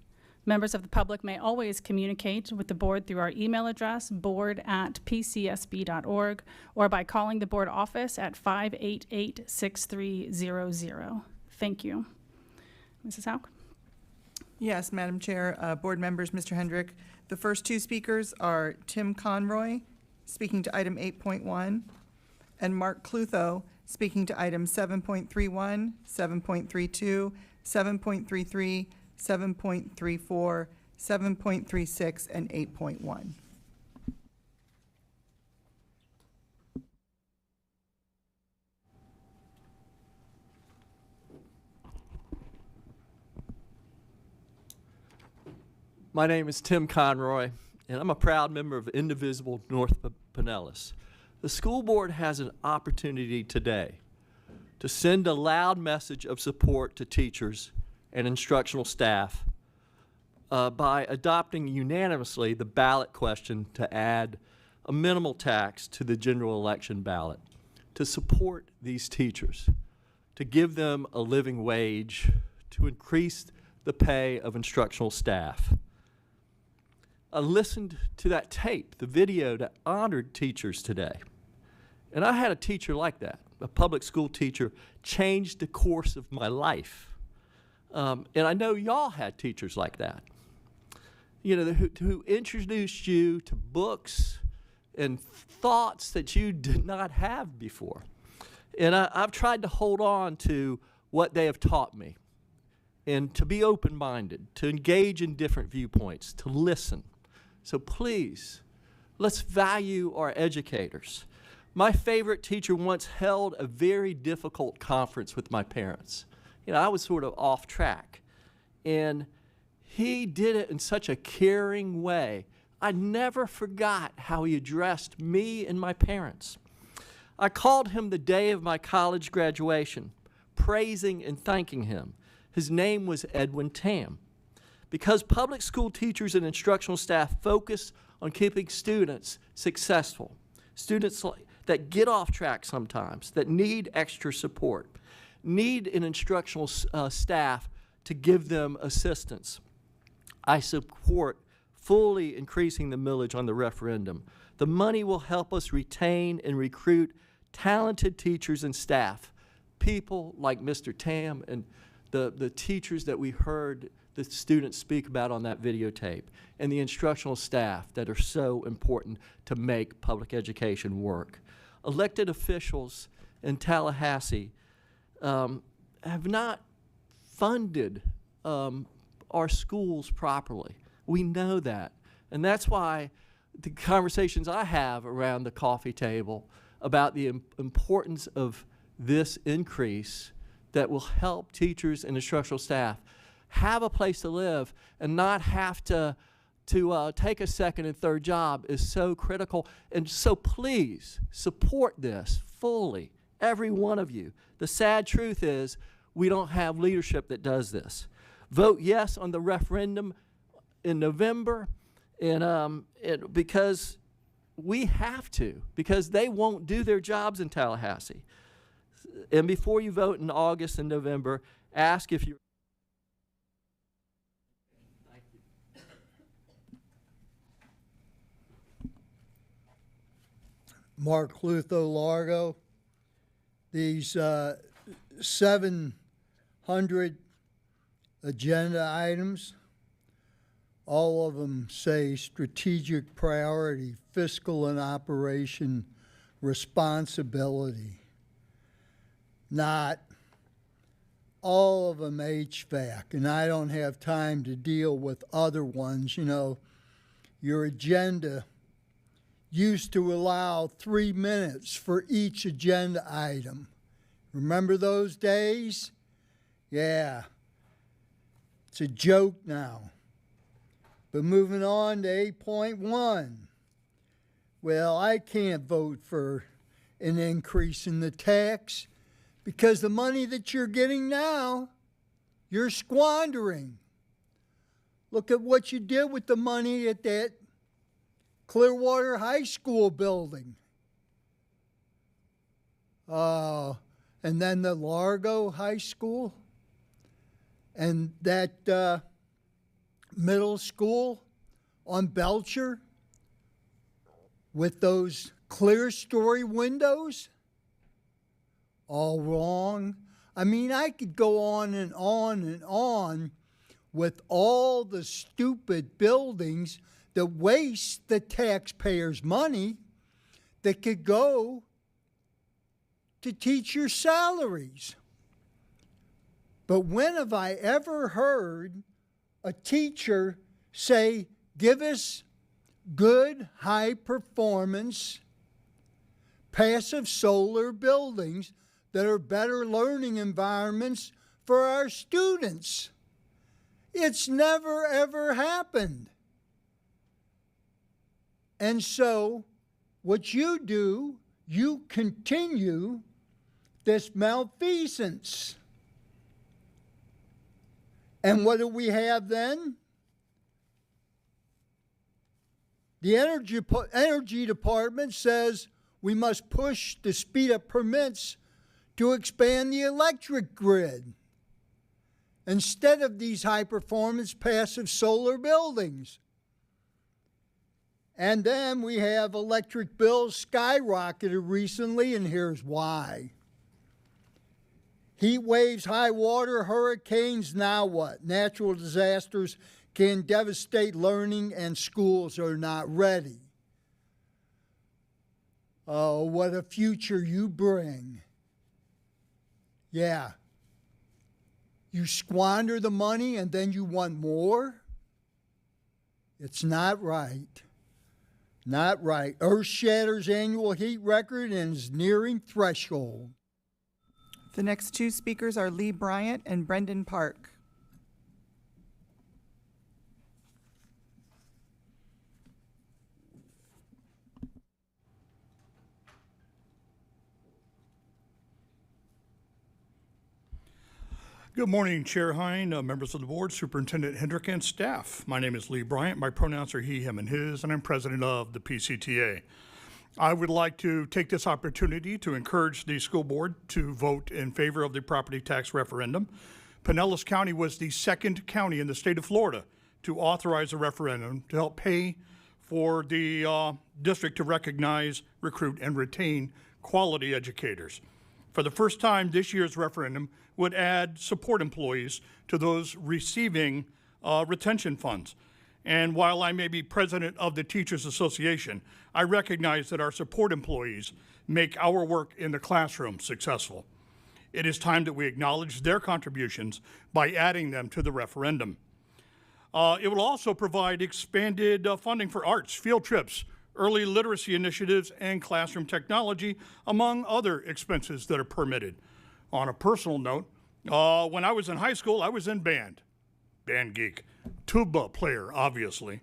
Members of the public may always communicate with the board through our email address, board@pcsb.org, or by calling the board office at 588-6300. Thank you. Mrs. Hauk? Yes, Madam Chair, board members, Mr. Hendrick. The first 2 speakers are Tim Conroy, speaking to item 8.1, and Mark Clutho, speaking to items 7.31, 7.32, 7.33, 7.34, 7.36, and 8.1. My name is Tim Conroy, and I'm a proud member of Indivisible North Pinellas. The school board has an opportunity today to send a loud message of support to teachers and instructional staff by adopting unanimously the ballot question to add a minimal tax to the general election ballot to support these teachers, to give them a living wage, to increase the pay of instructional staff. I listened to that tape, the video that honored teachers today. And I had a teacher like that, a public school teacher, changed the course of my life. And I know y'all had teachers like that, you know, who introduced you to books and thoughts that you did not have before. And I've tried to hold on to what they have taught me and to be open-minded, to engage in different viewpoints, to listen. So please, let's value our educators. My favorite teacher once held a very difficult conference with my parents. You know, I was sort of off track. And he did it in such a caring way. I never forgot how he addressed me and my parents. I called him the day of my college graduation, praising and thanking him. His name was Edwin Tam. Because public school teachers and instructional staff focus on keeping students successful, students that get off track sometimes, that need extra support, need an instructional staff to give them assistance. I support fully increasing the millage on the referendum. The money will help us retain and recruit talented teachers and staff. people like Mr. Tam and the teachers that we heard the students speak about on that videotape, and the instructional staff that are so important to make public education work. Elected officials in Tallahassee have not funded our schools properly. We know that. And that's why the conversations I have around the coffee table about the importance of this increase that will help teachers and instructional staff have a place to live and not have to take a second and third job is so critical. And so please support this fully, every one of you. The sad truth is we don't have leadership that does this. Vote yes on the referendum in November, and because we have to, because they won't do their jobs in Tallahassee. And before you vote in August and November, ask if you. Mark Clutho, Largo. These 700 agenda items, all of them say strategic priority, fiscal and operation responsibility. Not all of them HVAC, and I don't have time to deal with other ones. You know, your agenda used to allow 3 minutes for each agenda item. Remember those days? Yeah. It's a joke now. But moving on to 8.1. Well, I can't vote for an increase in the tax because the money that you're getting now, you're squandering. Look at what you did with the money at that Clearwater High School building. And then the Largo High School. And that middle school on Belcher with those clear story windows. All wrong. I mean, I could go on and on and on with all the stupid buildings that waste the taxpayers' money that could go to teacher salaries. But when have I ever heard a teacher say, give us good, high-performance, passive solar buildings that are better learning environments for our students? It's never, ever happened. And so what you do, you continue this malfeasance. And what do we have then? The energy department says we must push to speed up permits to expand the electric grid instead of these high-performance passive solar buildings. And then we have electric bills skyrocketed recently, and here's why. Heat waves, high water, hurricanes, now what? Natural disasters can devastate learning, and schools are not ready. Oh, what a future you bring. Yeah. You squander the money and then you want more? It's not right. Not right. Earth shatters annual heat record and is nearing threshold. The next two speakers are Lee Bryant and Brendan Park. Good morning, Chair Hine, members of the board, Superintendent Hendrick, and staff. My name is Lee Bryant. My pronouns are he, him, and his, and I'm president of the PCTA. I would like to take this opportunity to encourage the school board to vote in favor of the property tax referendum. Pinellas County was the second county in the state of Florida to authorize a referendum to help pay for the district to recognize, recruit, and retain quality educators. For the first time, this year's referendum would add support employees to those receiving retention funds. And while I may be president of the Teachers Association, I recognize that our support employees make our work in the classroom successful. It is time that we acknowledge their contributions by adding them to the referendum. It will also provide expanded funding for arts, field trips, early literacy initiatives, and classroom technology, among other expenses that are permitted. On a personal note, when I was in high school, I was in band geek, tuba player, obviously.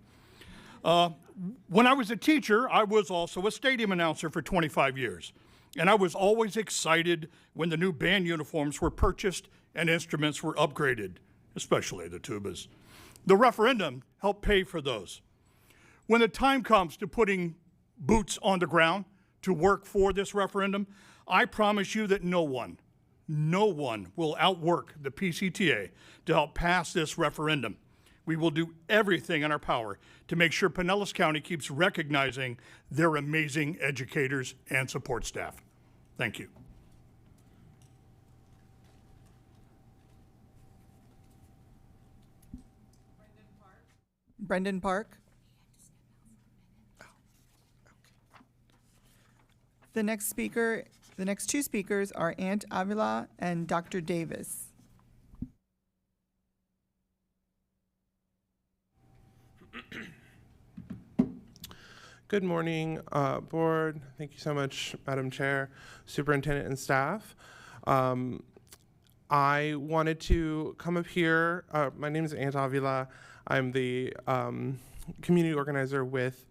When I was a teacher, I was also a stadium announcer for 25 years. And I was always excited when the new band uniforms were purchased and instruments were upgraded, especially the tubas. The referendum helped pay for those. When the time comes to putting boots on the ground to work for this referendum, I promise you that no one will outwork the PCTA to help pass this referendum. We will do everything in our power to make sure Pinellas County keeps recognizing their amazing educators and support staff. Thank you. Brendan Park. The next two speakers are Aunt Avila and Dr. Davis. Good morning, board. Thank you so much, Madam Chair, Superintendent, and staff. I wanted to come up here. My name is Aunt Avila. I'm the community organizer with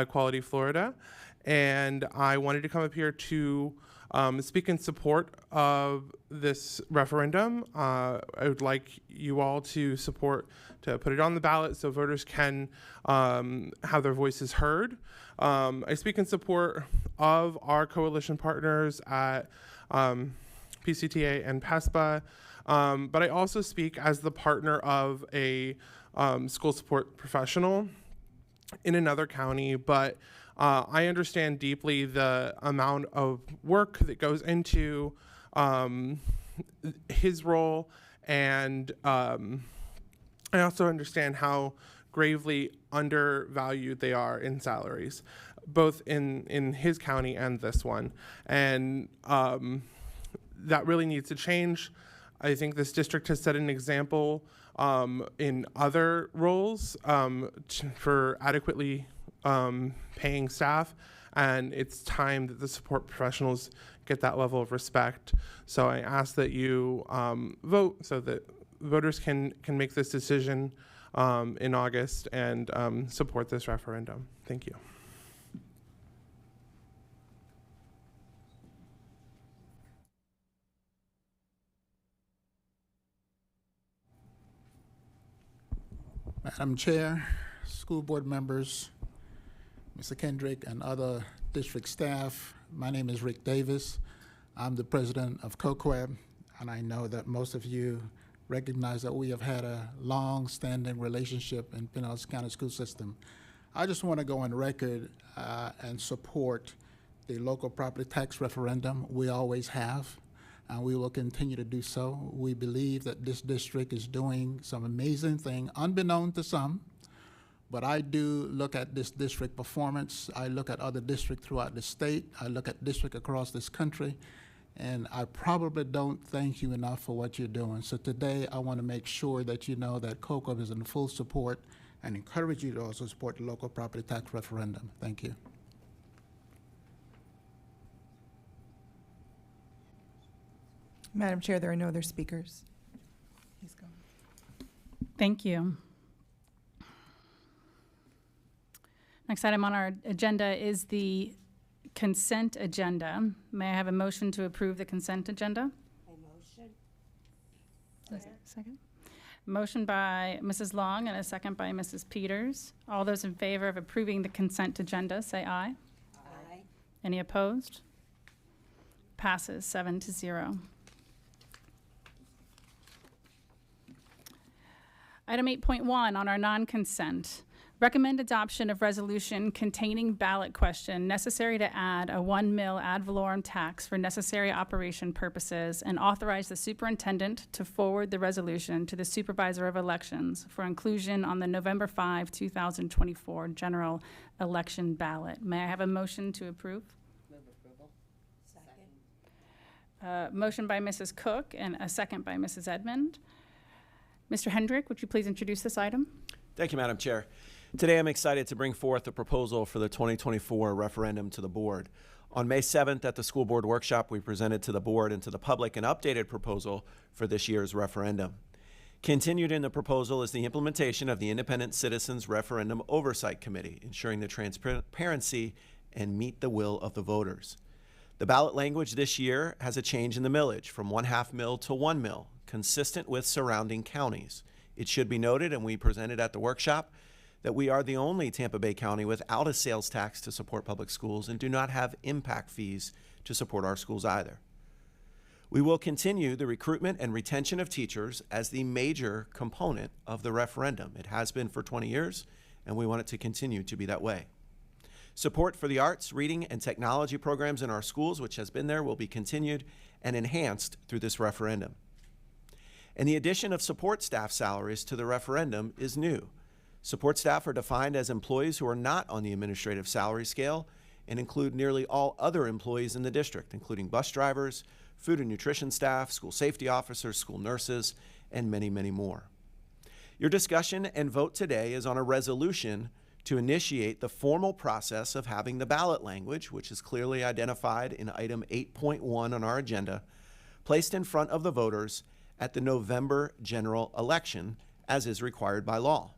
Quality Florida, and I wanted to come up here to speak in support of this referendum. I would like you all to put it on the ballot so voters can have their voices heard. I speak in support of our coalition partners at PCTA and PESPA, but I also speak as the partner of a school support professional in another county, but I understand deeply the amount of work that goes into his role, and I also understand how gravely undervalued they are in salaries, both in his county and this one. And that really needs to change. I think this district has set an example in other roles for adequately paying staff, and it's time that the support professionals get that level of respect. So I ask that you vote so that voters can make this decision in August and support this referendum. Thank you. Madam Chair, school board members, Mr. Kendrick, and other district staff, my name is Rick Davis. I'm the president of COQUEB, and I know that most of you recognize that we have had a long-standing relationship in Pinellas County School System. I just want to go on record and support the local property tax referendum. We always have, and we will continue to do so. We believe that this district is doing some amazing thing, unbeknown to some, but I do look at this district performance. I look at other districts throughout the state. I look at districts across this country, and I probably don't thank you enough for what you're doing. So today, I want to make sure that you know that COQUEB is in full support and encourage you to also support the local property tax referendum. Thank you. Madam Chair, there are no other speakers. Please go. Thank you. Next item on our agenda is the consent agenda. May I have a motion to approve the consent agenda? Second. Motion by Mrs. Long and a second by Mrs. Peters. All those in favor of approving the consent agenda, say aye. Aye. Any opposed? Passes 7-0. Item 8.1 on our non-consent. Recommend adoption of resolution containing ballot question necessary to add a 1 mil ad valorem tax for necessary operation purposes and authorize the superintendent to forward the resolution to the supervisor of elections for inclusion on the November 5, 2024 general election ballot. May I have a motion to approve? Move approval. Second. Motion by Mrs. Cook and a second by Mrs. Edmond. Mr. Hendrick, would you please introduce this item? Thank you, Madam Chair. Today I'm excited to bring forth a proposal for the 2024 referendum to the board. On May 7th at the school board workshop, we presented to the board and to the public an updated proposal for this year's referendum. Continued in the proposal is the implementation of the Independent Citizens Referendum Oversight Committee, ensuring the transparency and meet the will of the voters. The ballot language this year has a change in the millage from 1/2 mil to 1 mil, consistent with surrounding counties. It should be noted, and we presented at the workshop, that we are the only Tampa Bay county without a sales tax to support public schools and do not have impact fees to support our schools either. We will continue the recruitment and retention of teachers as the major component of the referendum. It has been for 20 years, and we want it to continue to be that way. Support for the arts, reading, and technology programs in our schools, which has been there, will be continued and enhanced through this referendum. And the addition of support staff salaries to the referendum is new. Support staff are defined as employees who are not on the administrative salary scale and include nearly all other employees in the district, including bus drivers, food and nutrition staff, school safety officers, school nurses, and many, many more. Your discussion and vote today is on a resolution to initiate the formal process of having the ballot language, which is clearly identified in item 8.1 on our agenda, placed in front of the voters at the November general election, as is required by law.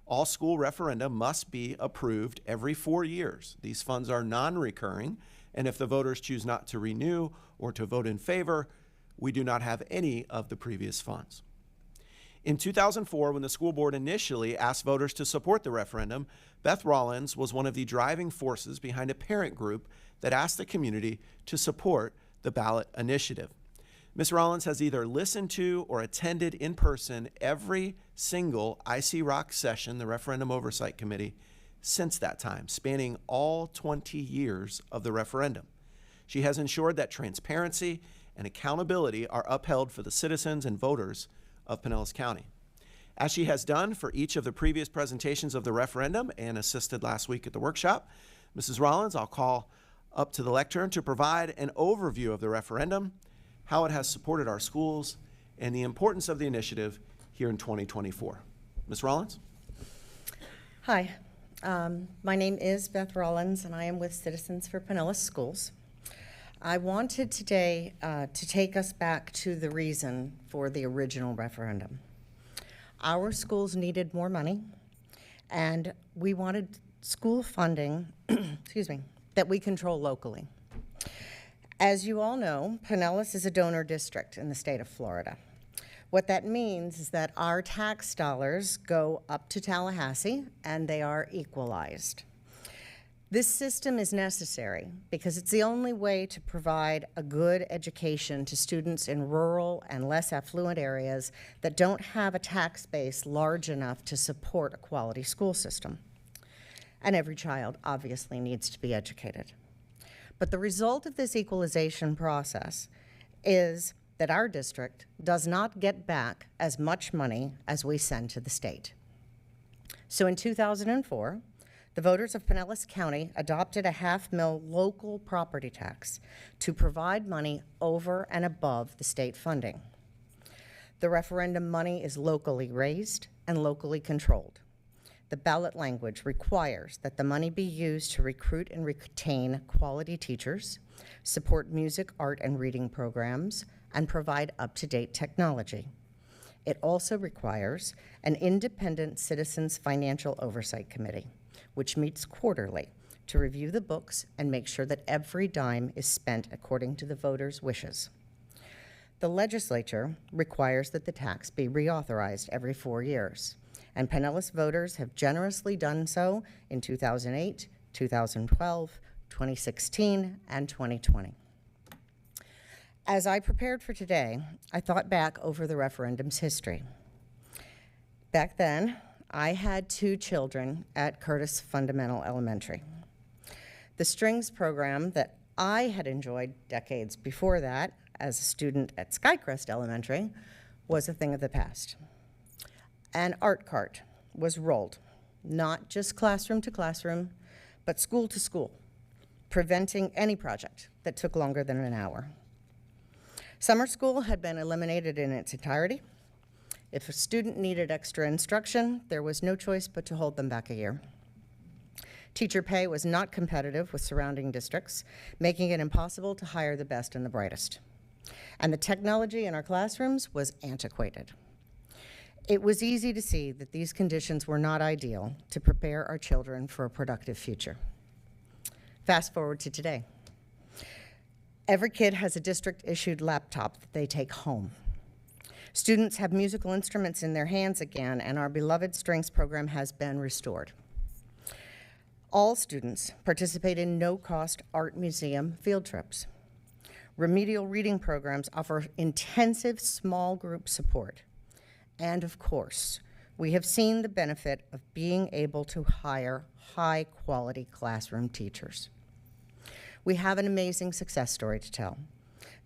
All school referenda must be approved every 4 years. These funds are non-recurring, and if the voters choose not to renew or to vote in favor, we do not have any of the previous funds. In 2004, when the school board initially asked voters to support the referendum, Beth Rollins was one of the driving forces behind a parent group that asked the community to support the ballot initiative. Ms. Rollins has either listened to or attended in person every single IC Rock session, the Referendum Oversight Committee, since that time, spanning all 20 years of the referendum. She has ensured that transparency and accountability are upheld for the citizens and voters of Pinellas County. As she has done for each of the previous presentations of the referendum and assisted last week at the workshop, Mrs. Rollins, I'll call up to the lectern to provide an overview of the referendum, how it has supported our schools, and the importance of the initiative here in 2024. Ms. Rollins? Hi, my name is Beth Rollins, and I am with Citizens for Pinellas Schools. I wanted today to take us back to the reason for the original referendum. Our schools needed more money, and we wanted school funding, excuse me, that we control locally. As you all know, Pinellas is a donor district in the state of Florida. What that means is that our tax dollars go up to Tallahassee and they are equalized. This system is necessary because it's the only way to provide a good education to students in rural and less affluent areas that don't have a tax base large enough to support a quality school system. And every child obviously needs to be educated. But the result of this equalization process is that our district does not get back as much money as we send to the state. So in 2004, the voters of Pinellas County adopted a $500,000 local property tax to provide money over and above the state funding. The referendum money is locally raised and locally controlled. The ballot language requires that the money be used to recruit and retain quality teachers, support music, art, and reading programs, and provide up-to-date technology. It also requires an independent Citizens Financial Oversight Committee, which meets quarterly to review the books and make sure that every dime is spent according to the voters' wishes. The legislature requires that the tax be reauthorized every 4 years, and Pinellas voters have generously done so in 2008, 2012, 2016, and 2020. As I prepared for today, I thought back over the referendum's history. Back then, I had 2 children at Curtis Fundamental Elementary. The strings program that I had enjoyed decades before that as a student at Skycrest Elementary was a thing of the past. An art cart was rolled, not just classroom to classroom, but school to school, preventing any project that took longer than an hour. Summer school had been eliminated in its entirety. If a student needed extra instruction, there was no choice but to hold them back a year. Teacher pay was not competitive with surrounding districts, making it impossible to hire the best and the brightest. And the technology in our classrooms was antiquated. It was easy to see that these conditions were not ideal to prepare our children for a productive future. Fast forward to today. Every kid has a district-issued laptop that they take home. Students have musical instruments in their hands again, and our beloved strings program has been restored. All students participate in no-cost art museum field trips. Remedial reading programs offer intensive small group support. And of course, we have seen the benefit of being able to hire high-quality classroom teachers. We have an amazing success story to tell.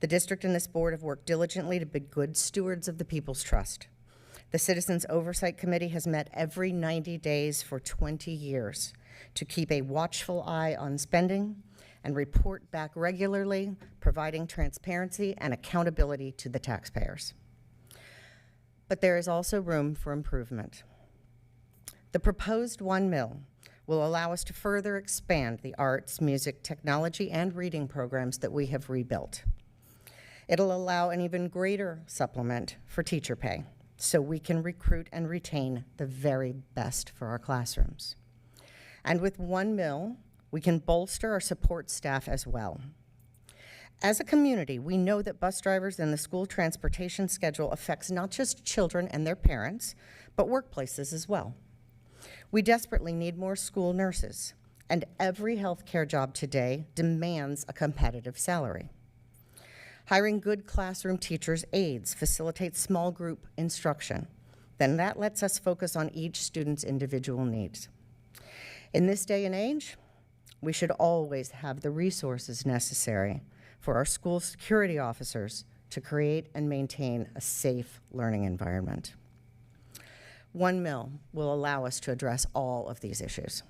The district and this board have worked diligently to be good stewards of the people's trust. The Citizens Oversight Committee has met every 90 days for 20 years to keep a watchful eye on spending and report back regularly, providing transparency and accountability to the taxpayers. But there is also room for improvement. The proposed 1 mil will allow us to further expand the arts, music, technology, and reading programs that we have rebuilt. It'll allow an even greater supplement for teacher pay, so we can recruit and retain the very best for our classrooms. And with 1 mil, we can bolster our support staff as well. As a community, we know that bus drivers and the school transportation schedule affects not just children and their parents, but workplaces as well. We desperately need more school nurses, and every healthcare job today demands a competitive salary. Hiring good classroom teachers aids, facilitates small group instruction. Then that lets us focus on each student's individual needs. In this day and age, we should always have the resources necessary for our school security officers to create and maintain a safe learning environment. 1 mil will allow us to address all of these issues.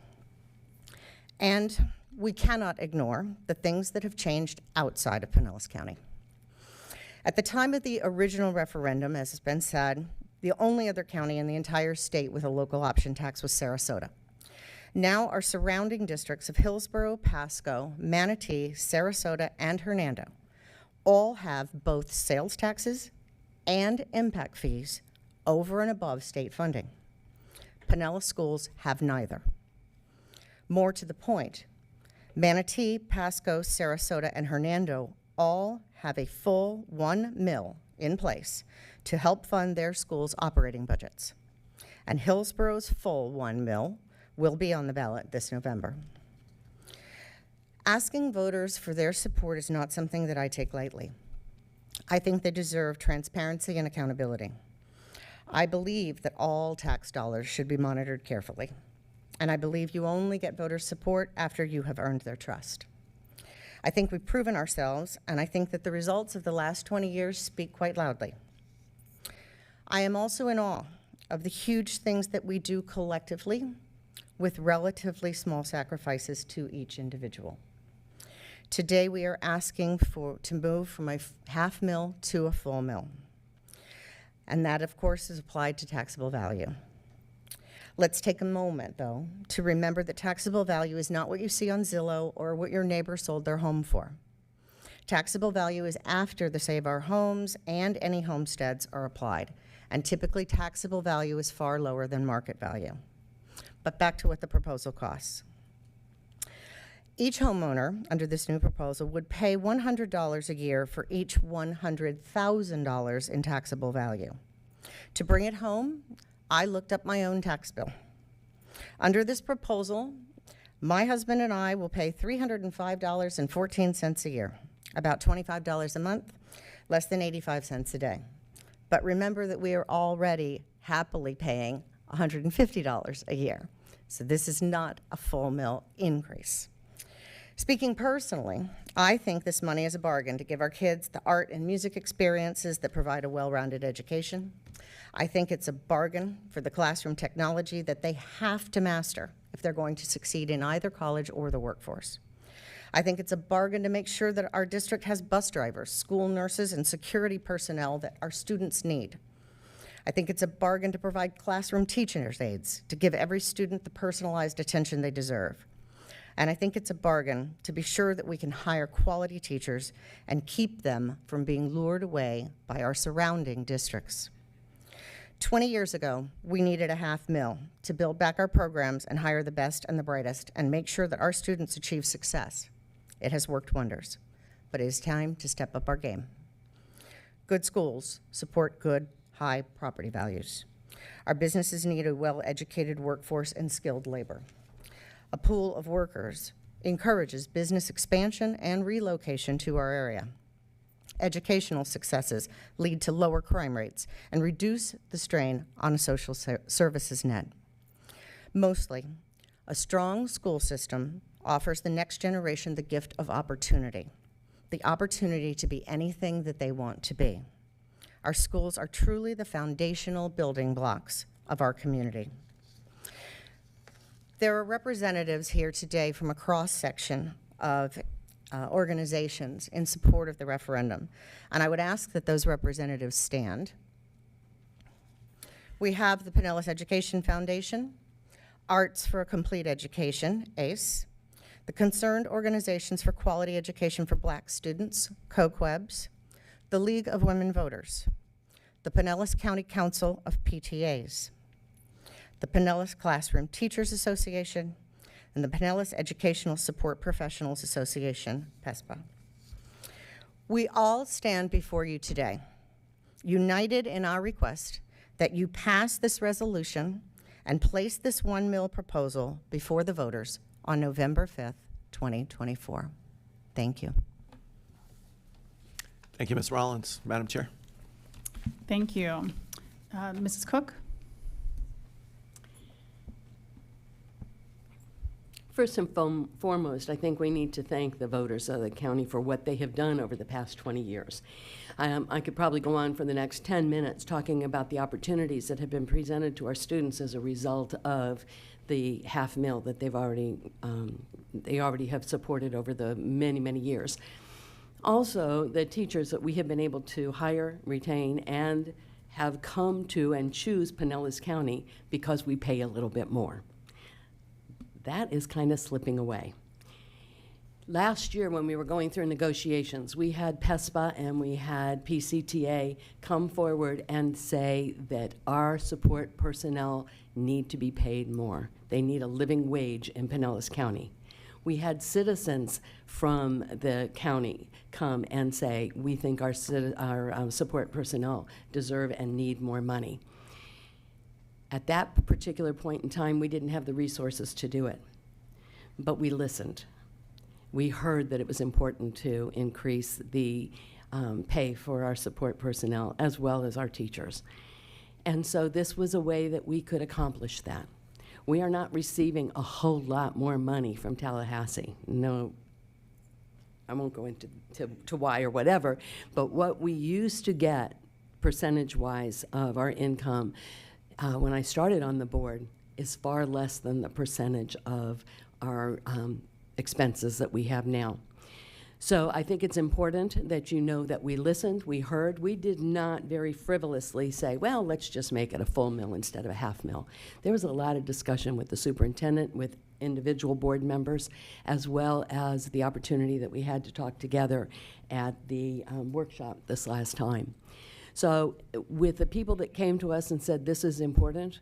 And we cannot ignore the things that have changed outside of Pinellas County. At the time of the original referendum, as has been said, the only other county in the entire state with a local option tax was Sarasota. Now our surrounding districts of Hillsborough, Pasco, Manatee, Sarasota, and Hernando all have both sales taxes and impact fees over and above state funding. Pinellas schools have neither. More to the point, Manatee, Pasco, Sarasota, and Hernando all have a full 1 mil in place to help fund their schools' operating budgets. And Hillsborough's full 1 mil will be on the ballot this November. Asking voters for their support is not something that I take lightly. I think they deserve transparency and accountability. I believe that all tax dollars should be monitored carefully, and I believe you only get voter support after you have earned their trust. I think we've proven ourselves, and I think that the results of the last 20 years speak quite loudly. I am also in awe of the huge things that we do collectively with relatively small sacrifices to each individual. Today we are asking to move from a half mil to a full mil. And that, of course, is applied to taxable value. Let's take a moment, though, to remember that taxable value is not what you see on Zillow or what your neighbor sold their home for. Taxable value is after the Save Our Homes and any homesteads are applied, and typically taxable value is far lower than market value. But back to what the proposal costs. Each homeowner under this new proposal would pay $100 a year for each $100,000 in taxable value. To bring it home, I looked up my own tax bill. Under this proposal, my husband and I will pay $305.14 a year, about $25 a month, less than 85 cents a day. But remember that we are already happily paying $150 a year. So this is not a full mill increase. Speaking personally, I think this money is a bargain to give our kids the art and music experiences that provide a well-rounded education. I think it's a bargain for the classroom technology that they have to master if they're going to succeed in either college or the workforce. I think it's a bargain to make sure that our district has bus drivers, school nurses, and security personnel that our students need. I think it's a bargain to provide classroom teachers' aides to give every student the personalized attention they deserve. And I think it's a bargain to be sure that we can hire quality teachers and keep them from being lured away by our surrounding districts. 20 years ago, we needed a half mill to build back our programs and hire the best and the brightest and make sure that our students achieve success. It has worked wonders, but it is time to step up our game. Good schools support good, high property values. Our businesses need a well-educated workforce and skilled labor. A pool of workers encourages business expansion and relocation to our area. Educational successes lead to lower crime rates and reduce the strain on a social services net. Mostly, a strong school system offers the next generation the gift of opportunity, the opportunity to be anything that they want to be. Our schools are truly the foundational building blocks of our community. There are representatives here today from a cross-section of organizations in support of the referendum, and I would ask that those representatives stand. We have the Pinellas Education Foundation, Arts for a Complete Education, ACE, the Concerned Organizations for Quality Education for Black Students, COQUEBS, the League of Women Voters, the Pinellas County Council of PTAs, the Pinellas Classroom Teachers Association, and the Pinellas Educational Support Professionals Association, PESPA. We all stand before you today, united in our request that you pass this resolution and place this one mill proposal before the voters on November 5th, 2024. Thank you. Thank you, Ms. Rollins. Madam Chair. Thank you. Mrs. Cook? First and foremost, I think we need to thank the voters of the county for what they have done over the past 20 years. I could probably go on for the next 10 minutes talking about the opportunities that have been presented to our students as a result of the half mill that they already have supported over the many, many years. Also, the teachers that we have been able to hire, retain, and have come to and choose Pinellas County because we pay a little bit more. That is kind of slipping away. Last year when we were going through negotiations, we had PESPA and we had PCTA come forward and say that our support personnel need to be paid more. They need a living wage in Pinellas County. We had citizens from the county come and say, we think our support personnel deserve and need more money. At that particular point in time, we didn't have the resources to do it, but we listened. We heard that it was important to increase the pay for our support personnel as well as our teachers. And so this was a way that we could accomplish that. We are not receiving a whole lot more money from Tallahassee. No, I won't go into why or whatever, but what we used to get percentage-wise of our income when I started on the board is far less than the percentage of our expenses that we have now. So I think it's important that you know that we listened, we heard. We did not very frivolously say, well, let's just make it a full mill instead of a half mill. There was a lot of discussion with the superintendent, with individual board members, as well as the opportunity that we had to talk together at the workshop this last time. So with the people that came to us and said this is important,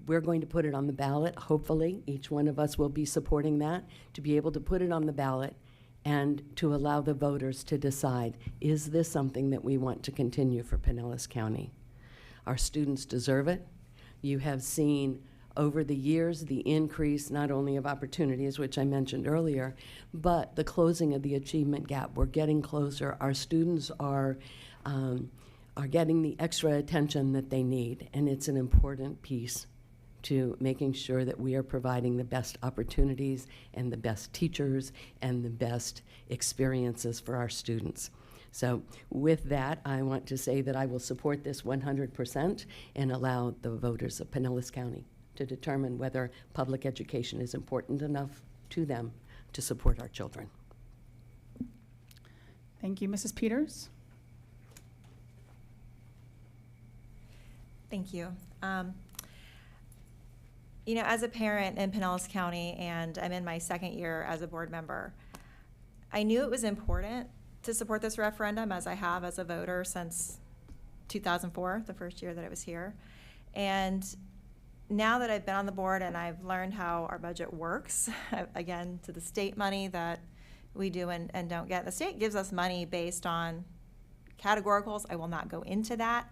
we're going to put it on the ballot. Hopefully, each one of us will be supporting that, to be able to put it on the ballot and to allow the voters to decide, is this something that we want to continue for Pinellas County? Our students deserve it. You have seen over the years the increase not only of opportunities, which I mentioned earlier, but the closing of the achievement gap. We're getting closer. Our students are are getting the extra attention that they need, and it's an important piece to making sure that we are providing the best opportunities and the best teachers and the best experiences for our students. So with that, I want to say that I will support this 100% and allow the voters of Pinellas County to determine whether public education is important enough to them to support our children. Thank you, Mrs. Peters. Thank you. You know, as a parent in Pinellas County, and I'm in my second year as a board member, I knew it was important to support this referendum, as I have as a voter since 2004, the first year that I was here. And now that I've been on the board and I've learned how our budget works, again, to the state money that we do and don't get, the state gives us money based on categoricals. I will not go into that,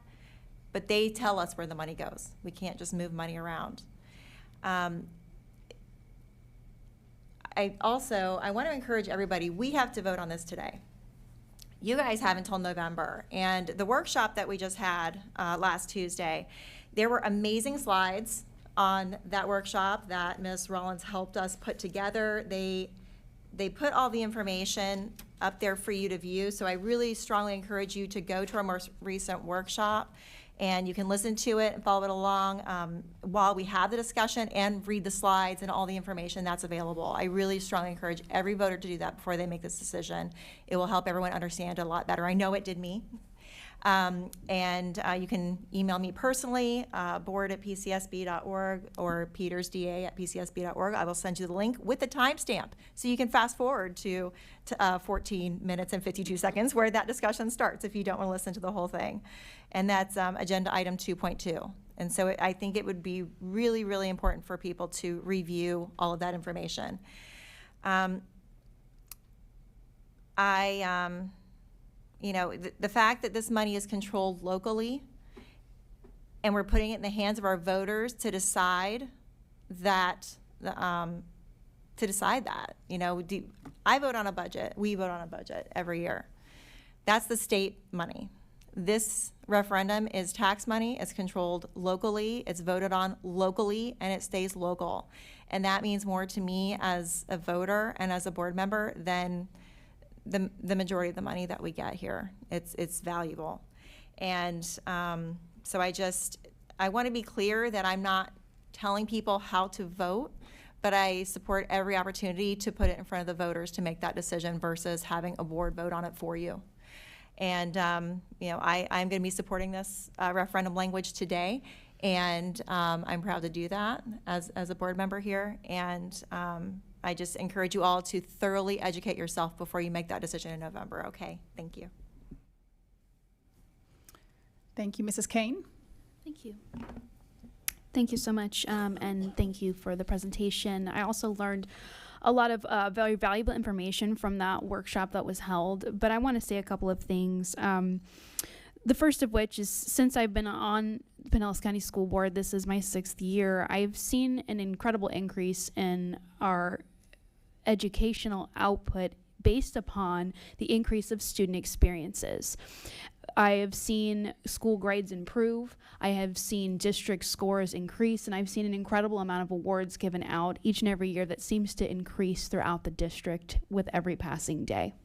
but they tell us where the money goes. We can't just move money around. I want to encourage everybody, we have to vote on this today. You guys have until November. And the workshop that we just had last Tuesday, there were amazing slides on that workshop that Ms. Rollins helped us put together. They put all the information up there for you to view. So I really strongly encourage you to go to our most recent workshop, and you can listen to it and follow it along while we have the discussion and read the slides and all the information that's available. I really strongly encourage every voter to do that before they make this decision. It will help everyone understand it a lot better. I know it did me. You can email me personally, board@pcsb.org or petersda@pcsb.org. I will send you the link with the timestamp so you can fast forward to 14 minutes and 52 seconds where that discussion starts if you don't want to listen to the whole thing. And that's agenda item 2.2. And so I think it would be really, really important for people to review all of that information. You know, the fact that this money is controlled locally and we're putting it in the hands of our voters to decide that, you know, I vote on a budget, we vote on a budget every year. That's the state money. This referendum is tax money, it's controlled locally, it's voted on locally, and it stays local. And that means more to me as a voter and as a board member than the majority of the money that we get here. It's valuable. And so I want to be clear that I'm not telling people how to vote, but I support every opportunity to put it in front of the voters to make that decision versus having a board vote on it for you. And you know, I'm going to be supporting this referendum language today, and I'm proud to do that as a board member here. And I just encourage you all to thoroughly educate yourself before you make that decision in November, okay? Thank you. Thank you, Mrs. Kane. Thank you. Thank you so much, and thank you for the presentation. I also learned a lot of very valuable information from that workshop that was held, but I want to say a couple of things. The first of which is, since I've been on the Pinellas County School Board, this is my 6th year, I've seen an incredible increase in our educational output based upon the increase of student experiences. I have seen school grades improve, I have seen district scores increase, and I've seen an incredible amount of awards given out each and every year that seems to increase throughout the district with every passing day.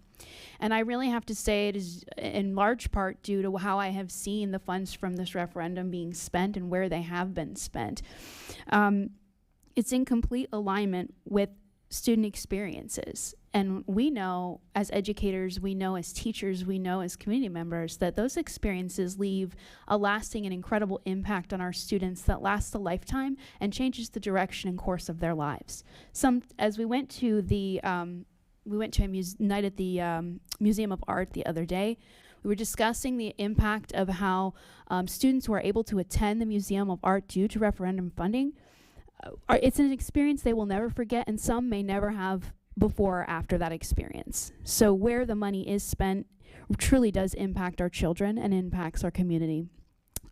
And I really have to say it is in large part due to how I have seen the funds from this referendum being spent and where they have been spent. It's in complete alignment with student experiences. And we know as educators, we know as teachers, we know as community members that those experiences leave a lasting and incredible impact on our students that lasts a lifetime and changes the direction and course of their lives. As we went to the night at the Museum of Art the other day, we were discussing the impact of how students who are able to attend the Museum of Art due to referendum funding, it's an experience they will never forget, and some may never have before or after that experience. So where the money is spent truly does impact our children and impacts our community.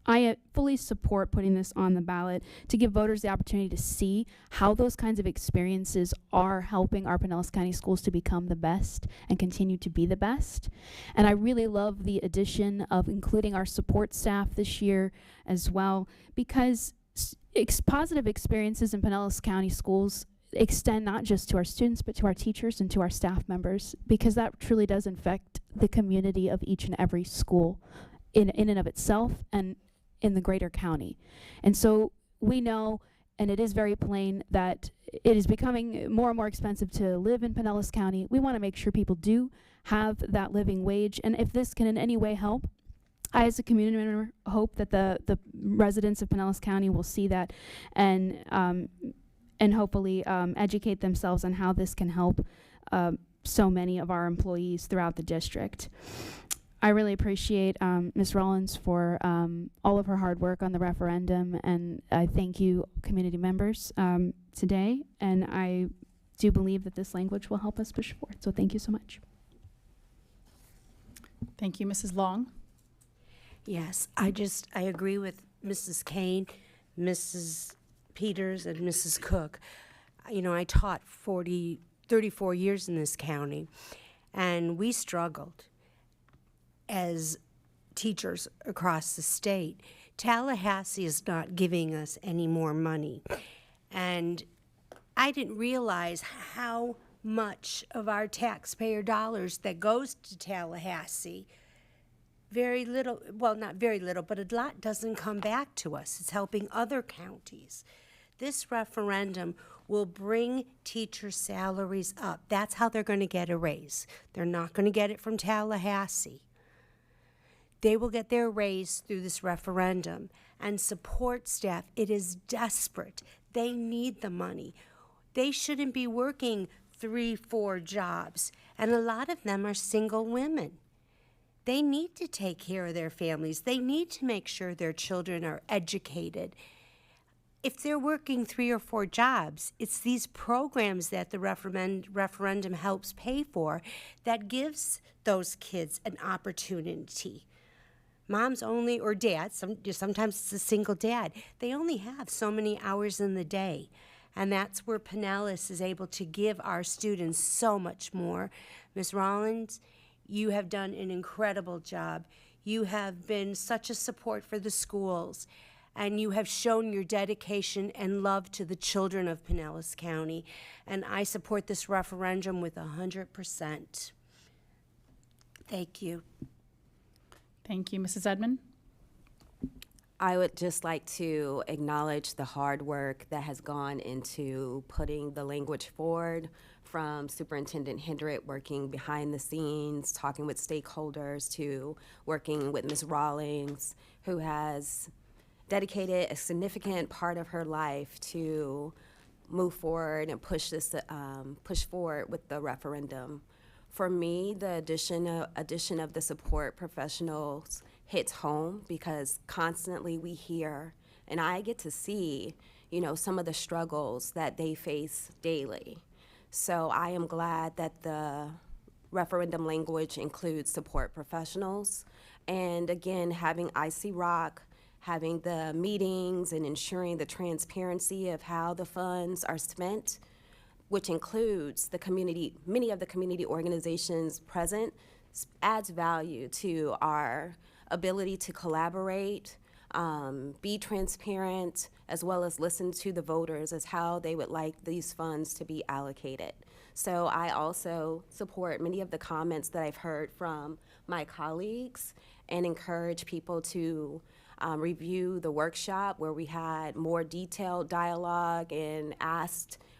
I fully support putting this on the ballot to give voters the opportunity to see how those kinds of experiences are helping our Pinellas County schools to become the best and continue to be the best. And I really love the addition of including our support staff this year as well, because positive experiences in Pinellas County schools extend not just to our students, but to our teachers and to our staff members, because that truly does affect the community of each and every school in and of itself and in the greater county. And so we know, and it is very plain, that it is becoming more and more expensive to live in Pinellas County. We want to make sure people do have that living wage, and if this can in any way help, I, as a community member, hope that the residents of Pinellas County will see that and hopefully educate themselves on how this can help so many of our employees throughout the district. I really appreciate Ms. Rollins for all of her hard work on the referendum, and I thank you, community members, today, and I do believe that this language will help us push forward. So thank you so much. Thank you, Mrs. Long. Yes, I agree with Mrs. Kane, Mrs. Peters, and Mrs. Cook. You know, I taught 34 years in this county, and we struggled as teachers across the state. Tallahassee is not giving us any more money, and I didn't realize how much of our taxpayer dollars that goes to Tallahassee, very little, well, not very little, but a lot doesn't come back to us. It's helping other counties. This referendum will bring teacher salaries up. That's how they're going to get a raise. They're not going to get it from Tallahassee. They will get their raise through this referendum. And support staff, it is desperate. They need the money. They shouldn't be working 3-4 jobs, and a lot of them are single women. They need to take care of their families. They need to make sure their children are educated. If they're working 3 or 4 jobs, it's these programs that the referendum helps pay for that gives those kids an opportunity. Moms only, or dads, sometimes it's a single dad, they only have so many hours in the day. And that's where Pinellas is able to give our students so much more. Ms. Rollins, you have done an incredible job. You have been such a support for the schools, and you have shown your dedication and love to the children of Pinellas County. And I support this referendum with 100%. Thank you. Thank you, Mrs. Edmond. I would just like to acknowledge the hard work that has gone into putting the language forward, from Superintendent Hendrick working behind the scenes, talking with stakeholders, to working with Ms. Rawlings, who has dedicated a significant part of her life to move forward and push forward with the referendum. For me, the addition of the support professionals hits home, because constantly we hear, and I get to see, some of the struggles that they face daily. So I am glad that the referendum language includes support professionals. And again, having IC Rock, having the meetings and ensuring the transparency of how the funds are spent, which includes many of the community organizations present, adds value to our ability to collaborate, be transparent, as well as listen to the voters as how they would like these funds to be allocated. So I also support many of the comments that I've heard from my colleagues and encourage people to review the workshop, where we had more detailed dialogue and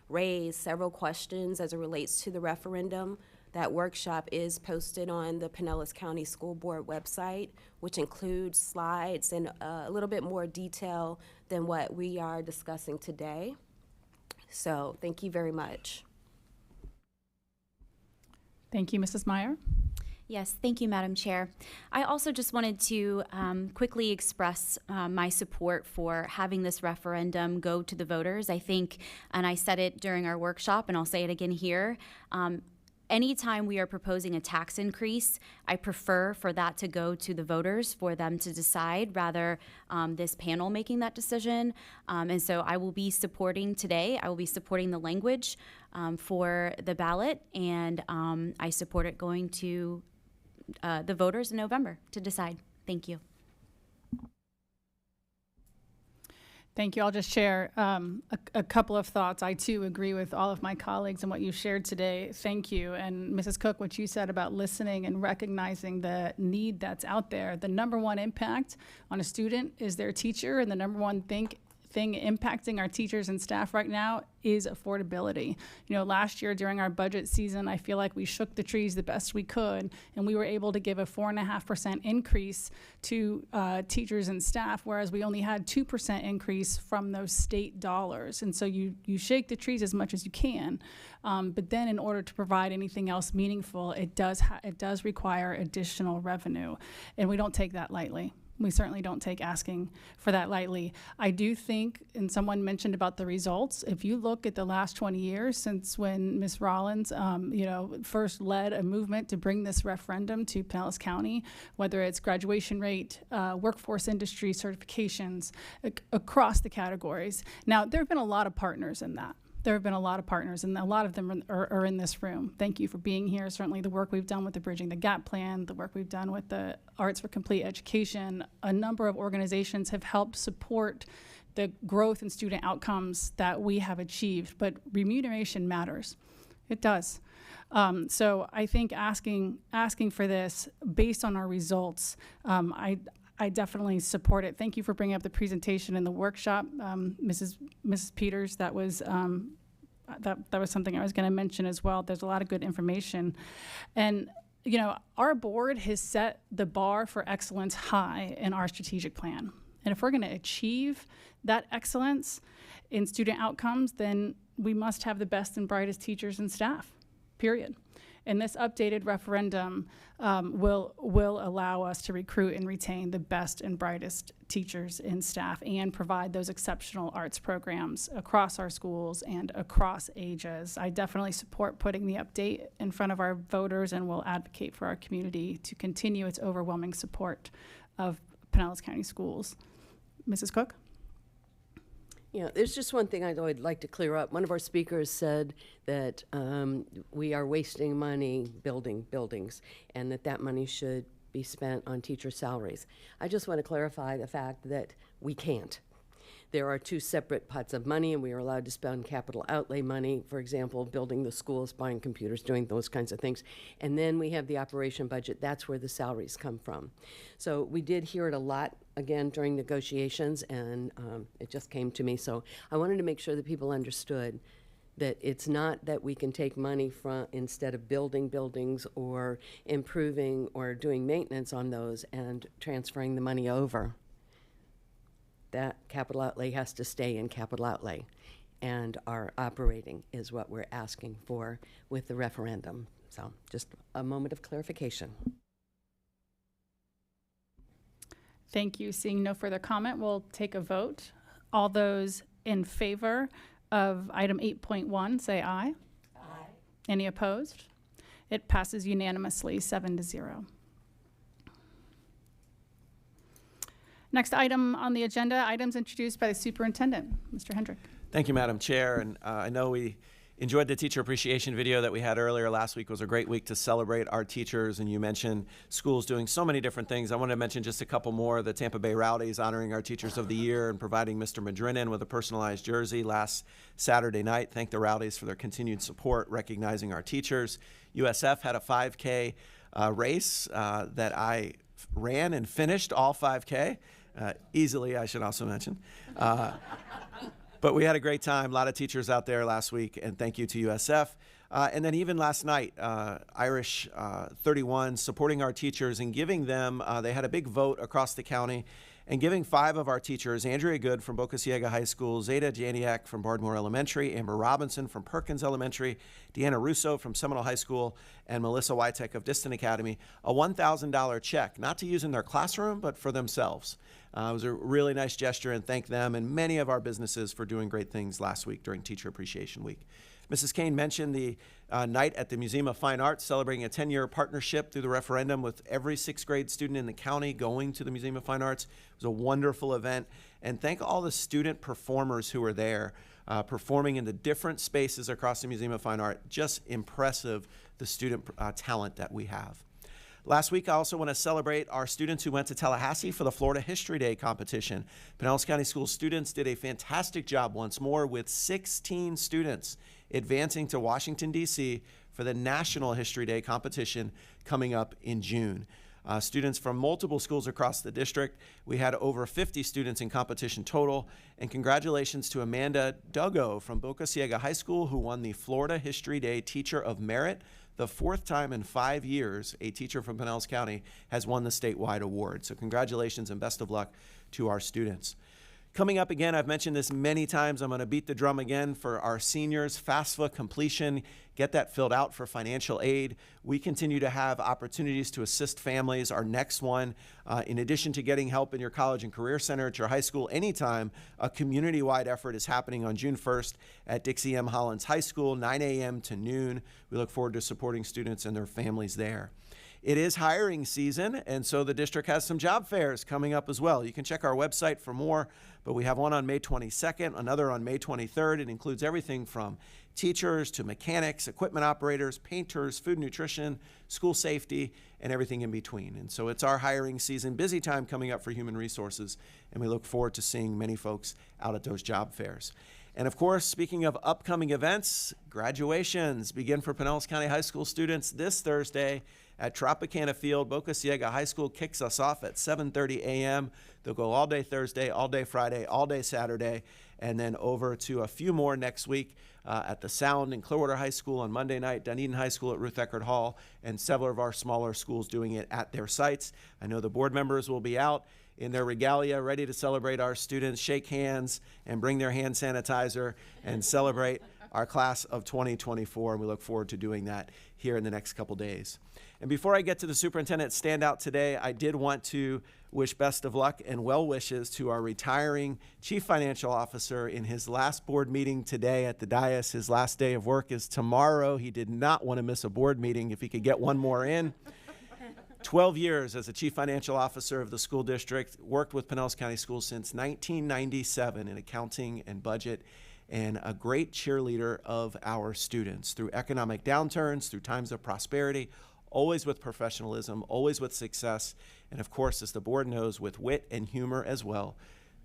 raised several questions as it relates to the referendum. That workshop is posted on the Pinellas County School Board website, which includes slides and a little bit more detail than what we are discussing today. So thank you very much. Thank you, Mrs. Meyer. Yes, thank you, Madam Chair. I also just wanted to quickly express my support for having this referendum go to the voters. I think, and I said it during our workshop, and I'll say it again here, anytime we are proposing a tax increase, I prefer for that to go to the voters for them to decide rather this panel making that decision. And so I will be supporting today, I will be supporting the language for the ballot, and I support it going to the voters in November to decide. Thank you. Thank you. I'll just share a couple of thoughts. I, too, agree with all of my colleagues and what you shared today. Thank you. And Mrs. Cook, what you said about listening and recognizing the need that's out there. The number one impact on a student is their teacher, and the number one thing impacting our teachers and staff right now is affordability. You know, last year during our budget season, I feel like we shook the trees the best we could, and we were able to give a 4.5% increase to teachers and staff, whereas we only had 2% increase from those state dollars. And so you shake the trees as much as you can, but then in order to provide anything else meaningful, it does require additional revenue, and we don't take that lightly. We certainly don't take asking for that lightly. I do think, and someone mentioned about the results, if you look at the last 20 years since when Ms. Rollins, first led a movement to bring this referendum to Pinellas County, whether it's graduation rate, workforce industry certifications, across the categories. Now, there have been a lot of partners in that. There have been a lot of partners, and a lot of them are in this room. Thank you for being here. Certainly the work we've done with the Bridging the Gap plan, the work we've done with the Arts for Complete Education, a number of organizations have helped support the growth in student outcomes that we have achieved, but remuneration matters. It does. So I think asking for this based on our results, I definitely support it. Thank you for bringing up the presentation in the workshop, Mrs. Peters. That was something I was going to mention as well. There's a lot of good information, and you know, our board has set the bar for excellence high in our strategic plan. And if we're going to achieve that excellence in student outcomes, then we must have the best and brightest teachers and staff. Period. And this updated referendum will allow us to recruit and retain the best and brightest teachers and staff and provide those exceptional arts programs across our schools and across ages. I definitely support putting the update in front of our voters, and will advocate for our community to continue its overwhelming support of Pinellas County Schools. Mrs. Cook? Yeah, there's just one thing I would like to clear up. One of our speakers said that we are wasting money building buildings, and that money should be spent on teacher salaries. I just want to clarify the fact that we can't. There are two separate pots of money, and we are allowed to spend capital outlay money, for example, building the schools, buying computers, doing those kinds of things. And then we have the operation budget. That's where the salaries come from. So we did hear it a lot, again, during negotiations, and it just came to me. So I wanted to make sure that people understood that it's not that we can take money from, instead of building buildings or improving or doing maintenance on those and transferring the money over. That capital outlay has to stay in capital outlay, and our operating is what we're asking for with the referendum. So just a moment of clarification. Thank you. Seeing no further comment, we'll take a vote. All those in favor of item 8.1, say aye. Aye. Any opposed? It passes unanimously, 7-0. Next item on the agenda, items introduced by the superintendent. Mr. Hendrick. Thank you, Madam Chair. And I know we enjoyed the teacher appreciation video that we had earlier. Last week was a great week to celebrate our teachers, and you mentioned schools doing so many different things. I want to mention just a couple more. The Tampa Bay Rowdies honoring our Teachers of the Year and providing Mr. Madrinnen with a personalized jersey last Saturday night. Thank the Rowdies for their continued support, recognizing our teachers. USF had a 5K race that I ran and finished all 5K. Easily, I should also mention. But we had a great time. A lot of teachers out there last week, and thank you to USF. And then even last night, Irish 31 supporting our teachers and giving them, they had a big vote across the county and giving 5 of our teachers, Andrea Good from Boca Ciega High School, Zeta Janiak from Bardmore Elementary, Amber Robinson from Perkins Elementary, Deanna Russo from Seminole High School, and Melissa Wytek of Distant Academy, a $1,000 check, not to use in their classroom, but for themselves. It was a really nice gesture, and thank them and many of our businesses for doing great things last week during Teacher Appreciation Week. Mrs. Kane mentioned the night at the Museum of Fine Arts, celebrating a 10-year partnership through the referendum with every 6th grade student in the county going to the Museum of Fine Arts. It was a wonderful event. And thank all the student performers who were there, performing in the different spaces across the Museum of Fine Art. Just impressive, the student talent that we have. Last week, I also want to celebrate our students who went to Tallahassee for the Florida History Day competition. Pinellas County Schools students did a fantastic job once more, with 16 students advancing to Washington, D.C. for the National History Day competition coming up in June. Students from multiple schools across the district. We had over 50 students in competition total. And congratulations to Amanda Duggo from Boca Ciega High School, who won the Florida History Day Teacher of Merit. The 4th time in 5 years a teacher from Pinellas County has won the statewide award. So congratulations and best of luck to our students. Coming up again, I've mentioned this many times, I'm going to beat the drum again for our seniors, FAFSA completion. Get that filled out for financial aid. We continue to have opportunities to assist families. Our next one, in addition to getting help in your college and career center at your high school anytime, a community-wide effort is happening on June 1st at Dixie M. Hollins High School, 9 a.m. to noon. We look forward to supporting students and their families there. It is hiring season, and so the district has some job fairs coming up as well. You can check our website for more, but we have one on May 22nd, another on May 23rd. It includes everything from teachers to mechanics, equipment operators, painters, food nutrition, school safety, and everything in between. And so it's our hiring season, busy time coming up for human resources, and we look forward to seeing many folks out at those job fairs. And of course, speaking of upcoming events, graduations begin for Pinellas County High School students this Thursday at Tropicana Field. Boca Ciega High School kicks us off at 7:30 a.m. They'll go all day Thursday, all day Friday, all day Saturday, and then over to a few more next week at the Sound in Clearwater High School on Monday night, Dunedin High School at Ruth Eckerd Hall, and several of our smaller schools doing it at their sites. I know the board members will be out in their regalia, ready to celebrate our students, shake hands, and bring their hand sanitizer and celebrate our class of 2024. And we look forward to doing that here in the next couple days. And before I get to the superintendent standout today, I did want to wish best of luck and well wishes to our retiring chief financial officer in his last board meeting today at the dais. His last day of work is tomorrow. He did not want to miss a board meeting if he could get one more in. 12 years as a chief financial officer of the school district, worked with Pinellas County Schools since 1997 in accounting and budget, and a great cheerleader of our students through economic downturns, through times of prosperity, always with professionalism, always with success, and of course, as the board knows, with wit and humor as well.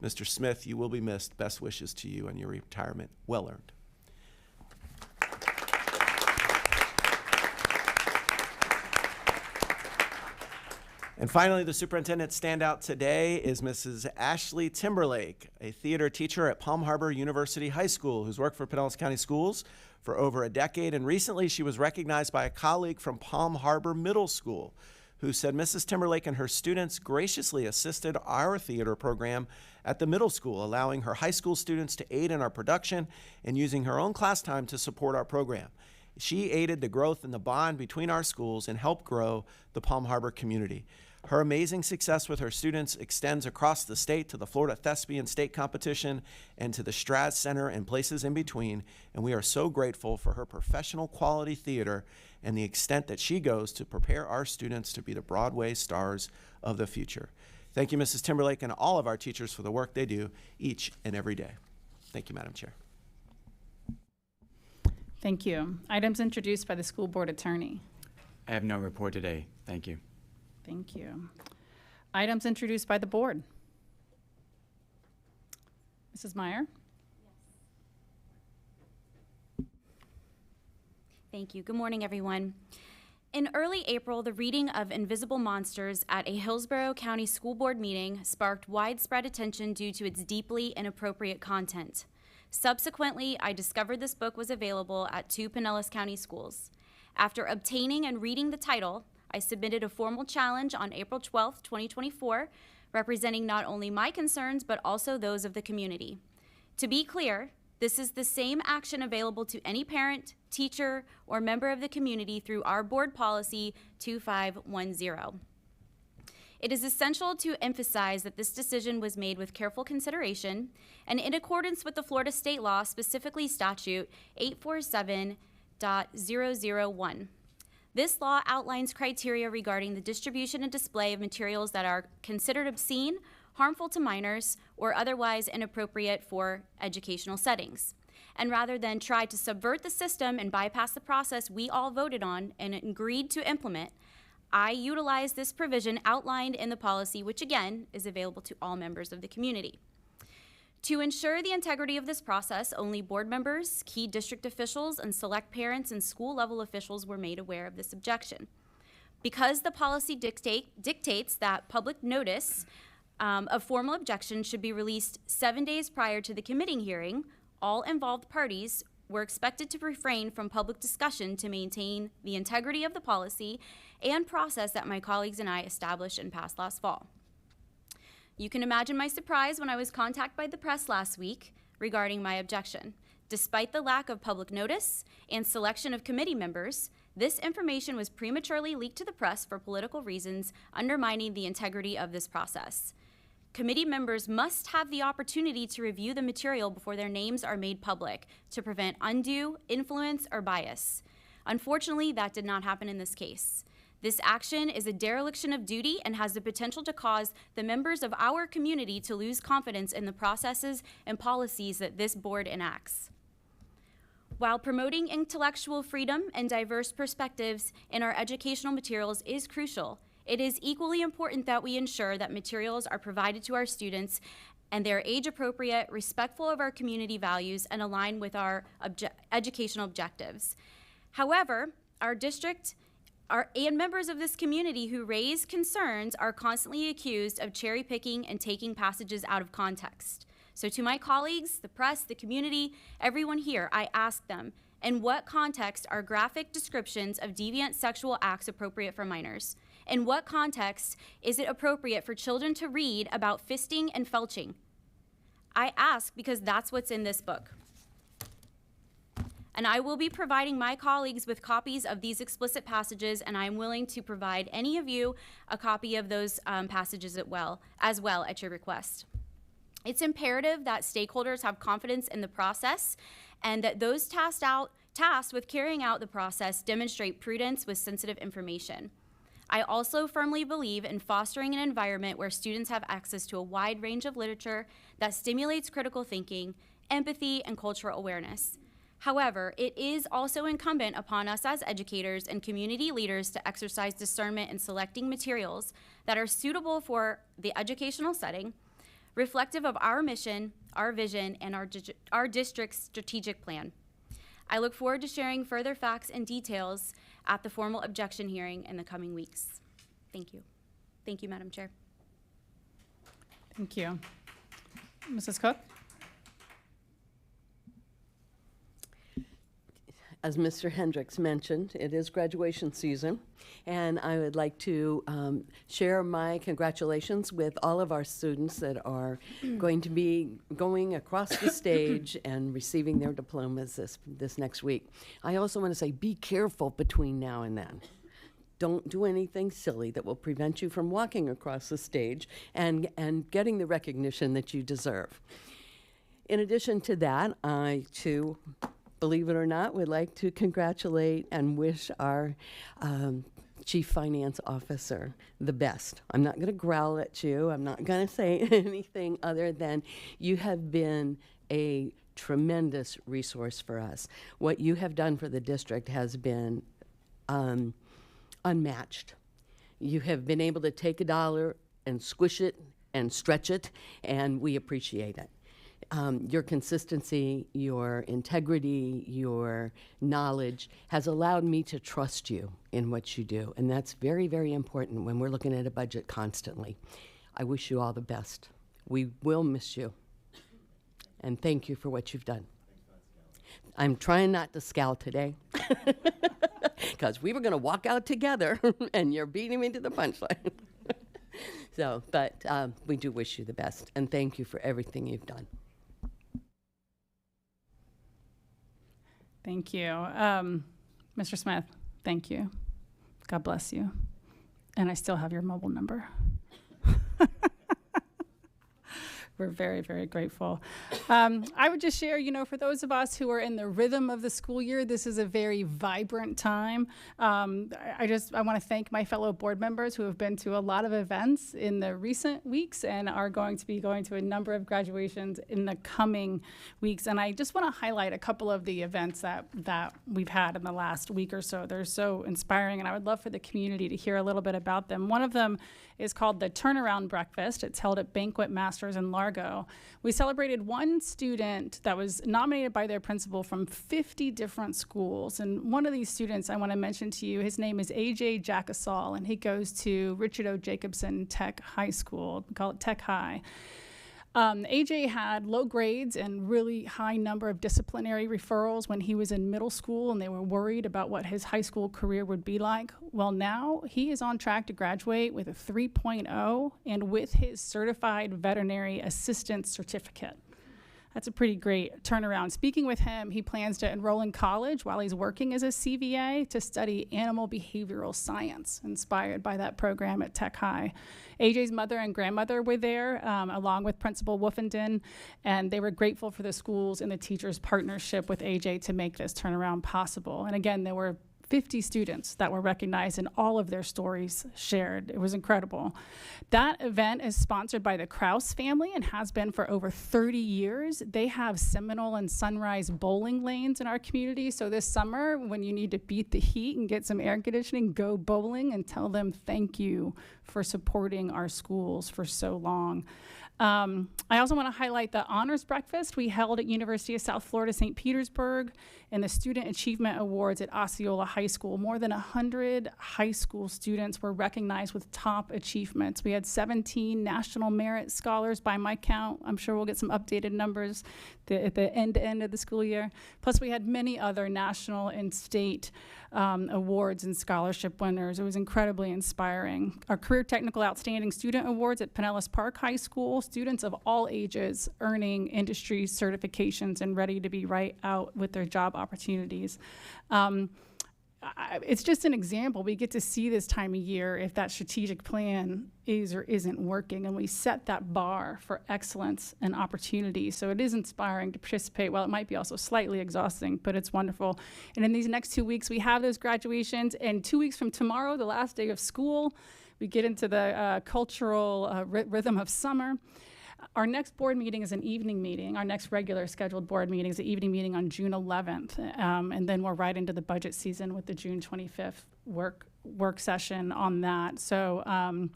Mr. Smith, you will be missed. Best wishes to you on your retirement. Well earned. And finally, the superintendent standout today is Mrs. Ashley Timberlake, a theater teacher at Palm Harbor University High School who's worked for Pinellas County Schools for over a decade. And recently, she was recognized by a colleague from Palm Harbor Middle School who said Mrs. Timberlake and her students graciously assisted our theater program at the middle school, allowing her high school students to aid in our production and using her own class time to support our program. She aided the growth in the bond between our schools and helped grow the Palm Harbor community. Her amazing success with her students extends across the state to the Florida Thespian State Competition and to the Straz Center and places in between, and we are so grateful for her professional quality theater and the extent that she goes to prepare our students to be the Broadway stars of the future. Thank you, Mrs. Timberlake, and all of our teachers for the work they do each and every day. Thank you, Madam Chair. Thank you. Items introduced by the school board attorney. I have no report today. Thank you. Thank you. Items introduced by the board. Mrs. Meyer? Thank you. Good morning, everyone. In early April, the reading of Invisible Monsters at a Hillsborough County School Board meeting sparked widespread attention due to its deeply inappropriate content. Subsequently, I discovered this book was available at 2 Pinellas County schools. After obtaining and reading the title, I submitted a formal challenge on April 12, 2024, representing not only my concerns, but also those of the community. To be clear, this is the same action available to any parent, teacher, or member of the community through our board policy 2510. It is essential to emphasize that this decision was made with careful consideration and in accordance with the Florida state law, specifically statute 847.001. This law outlines criteria regarding the distribution and display of materials that are considered obscene, harmful to minors, or otherwise inappropriate for educational settings. And rather than try to subvert the system and bypass the process we all voted on and agreed to implement, I utilized this provision outlined in the policy, which again is available to all members of the community. To ensure the integrity of this process, only board members, key district officials, and select parents and school-level officials were made aware of this objection. Because the policy dictates that public notice of formal objection should be released 7 days prior to the committee hearing, all involved parties were expected to refrain from public discussion to maintain the integrity of the policy and process that my colleagues and I established and passed last fall. You can imagine my surprise when I was contacted by the press last week regarding my objection. Despite the lack of public notice and selection of committee members, this information was prematurely leaked to the press for political reasons, undermining the integrity of this process. Committee members must have the opportunity to review the material before their names are made public to prevent undue influence or bias. Unfortunately, that did not happen in this case. This action is a dereliction of duty and has the potential to cause the members of our community to lose confidence in the processes and policies that this board enacts. While promoting intellectual freedom and diverse perspectives in our educational materials is crucial, it is equally important that we ensure that materials are provided to our students and they're age-appropriate, respectful of our community values, and align with our educational objectives. However, our district and members of this community who raise concerns are constantly accused of cherry-picking and taking passages out of context. So to my colleagues, the press, the community, everyone here, I ask them, in what context are graphic descriptions of deviant sexual acts appropriate for minors? In what context is it appropriate for children to read about fisting and felching? I ask because that's what's in this book. And I will be providing my colleagues with copies of these explicit passages, and I'm willing to provide any of you a copy of those passages as well at your request. It's imperative that stakeholders have confidence in the process and that those tasked with carrying out the process demonstrate prudence with sensitive information. I also firmly believe in fostering an environment where students have access to a wide range of literature that stimulates critical thinking, empathy, and cultural awareness. However, it is also incumbent upon us as educators and community leaders to exercise discernment in selecting materials that are suitable for the educational setting, reflective of our mission, our vision, and our district's strategic plan. I look forward to sharing further facts and details at the formal objection hearing in the coming weeks. Thank you. Thank you, Madam Chair. Thank you. Mrs. Cook? As Mr. Hendricks mentioned, it is graduation season, and I would like to share my congratulations with all of our students that are going to be going across the stage and receiving their diplomas this next week. I also want to say, be careful between now and then. Don't do anything silly that will prevent you from walking across the stage and getting the recognition that you deserve. In addition to that, I, too, believe it or not, would like to congratulate and wish our Chief Finance Officer the best. I'm not going to growl at you. I'm not going to say anything other than you have been a tremendous resource for us. What you have done for the district has been unmatched. You have been able to take a dollar and squish it and stretch it, and we appreciate it. Your consistency, your integrity, your knowledge has allowed me to trust you in what you do. And that's very, very important when we're looking at a budget constantly. I wish you all the best. We will miss you. And thank you for what you've done. I'm trying not to scowl today because we were going to walk out together and you're beating me to the punchline. But we do wish you the best. And thank you for everything you've done. Thank you. Mr. Smith, thank you. God bless you. And I still have your mobile number. we're very, very grateful. I would just share, for those of us who are in the rhythm of the school year, this is a very vibrant time. I want to thank my fellow board members who have been to a lot of events in the recent weeks and are going to be going to a number of graduations in the coming weeks. And I just want to highlight a couple of the events that we've had in the last week or so. They're so inspiring, and I would love for the community to hear a little bit about them. One of them is called the Turnaround Breakfast. It's held at Banquet Masters in Largo. We celebrated one student that was nominated by their principal from 50 different schools. And one of these students I want to mention to you, his name is AJ Jackasol, and he goes to Richard O. Jacobson Tech High School. We call it Tech High. AJ had low grades and really high number of disciplinary referrals when he was in middle school, and they were worried about what his high school career would be like. Well, now he is on track to graduate with a 3.0 and with his certified veterinary assistant certificate. That's a pretty great turnaround. Speaking with him, he plans to enroll in college while he's working as a CVA to study animal behavioral science, inspired by that program at Tech High. AJ's mother and grandmother were there, along with Principal Woofenden, and they were grateful for the schools and the teachers' partnership with AJ to make this turnaround possible. And again, there were 50 students that were recognized and all of their stories shared. It was incredible. That event is sponsored by the Krause family and has been for over 30 years. They have Seminole and Sunrise bowling lanes in our community. So this summer, when you need to beat the heat and get some air conditioning, go bowling and tell them thank you for supporting our schools for so long. I also want to highlight the Honors Breakfast we held at University of South Florida, St. Petersburg, and the Student Achievement Awards at Osceola High School. More than 100 high school students were recognized with top achievements. We had 17 National Merit Scholars by my count. I'm sure we'll get some updated numbers at the end of the school year. Plus, we had many other national and state awards and scholarship winners. It was incredibly inspiring. Our Career Technical Outstanding Student Awards at Pinellas Park High School, students of all ages earning industry certifications and ready to be right out with their job opportunities. It's just an example. We get to see this time of year if that strategic plan is or isn't working, and we set that bar for excellence and opportunity. So it is inspiring to participate. While it might be also slightly exhausting, but it's wonderful. And in these next 2 weeks, we have those graduations, and 2 weeks from tomorrow, the last day of school, we get into the cultural rhythm of summer. Our next board meeting is an evening meeting. Our next regular scheduled board meeting is an evening meeting on June 11th. And then we're right into the budget season with the June 25th work session on that. So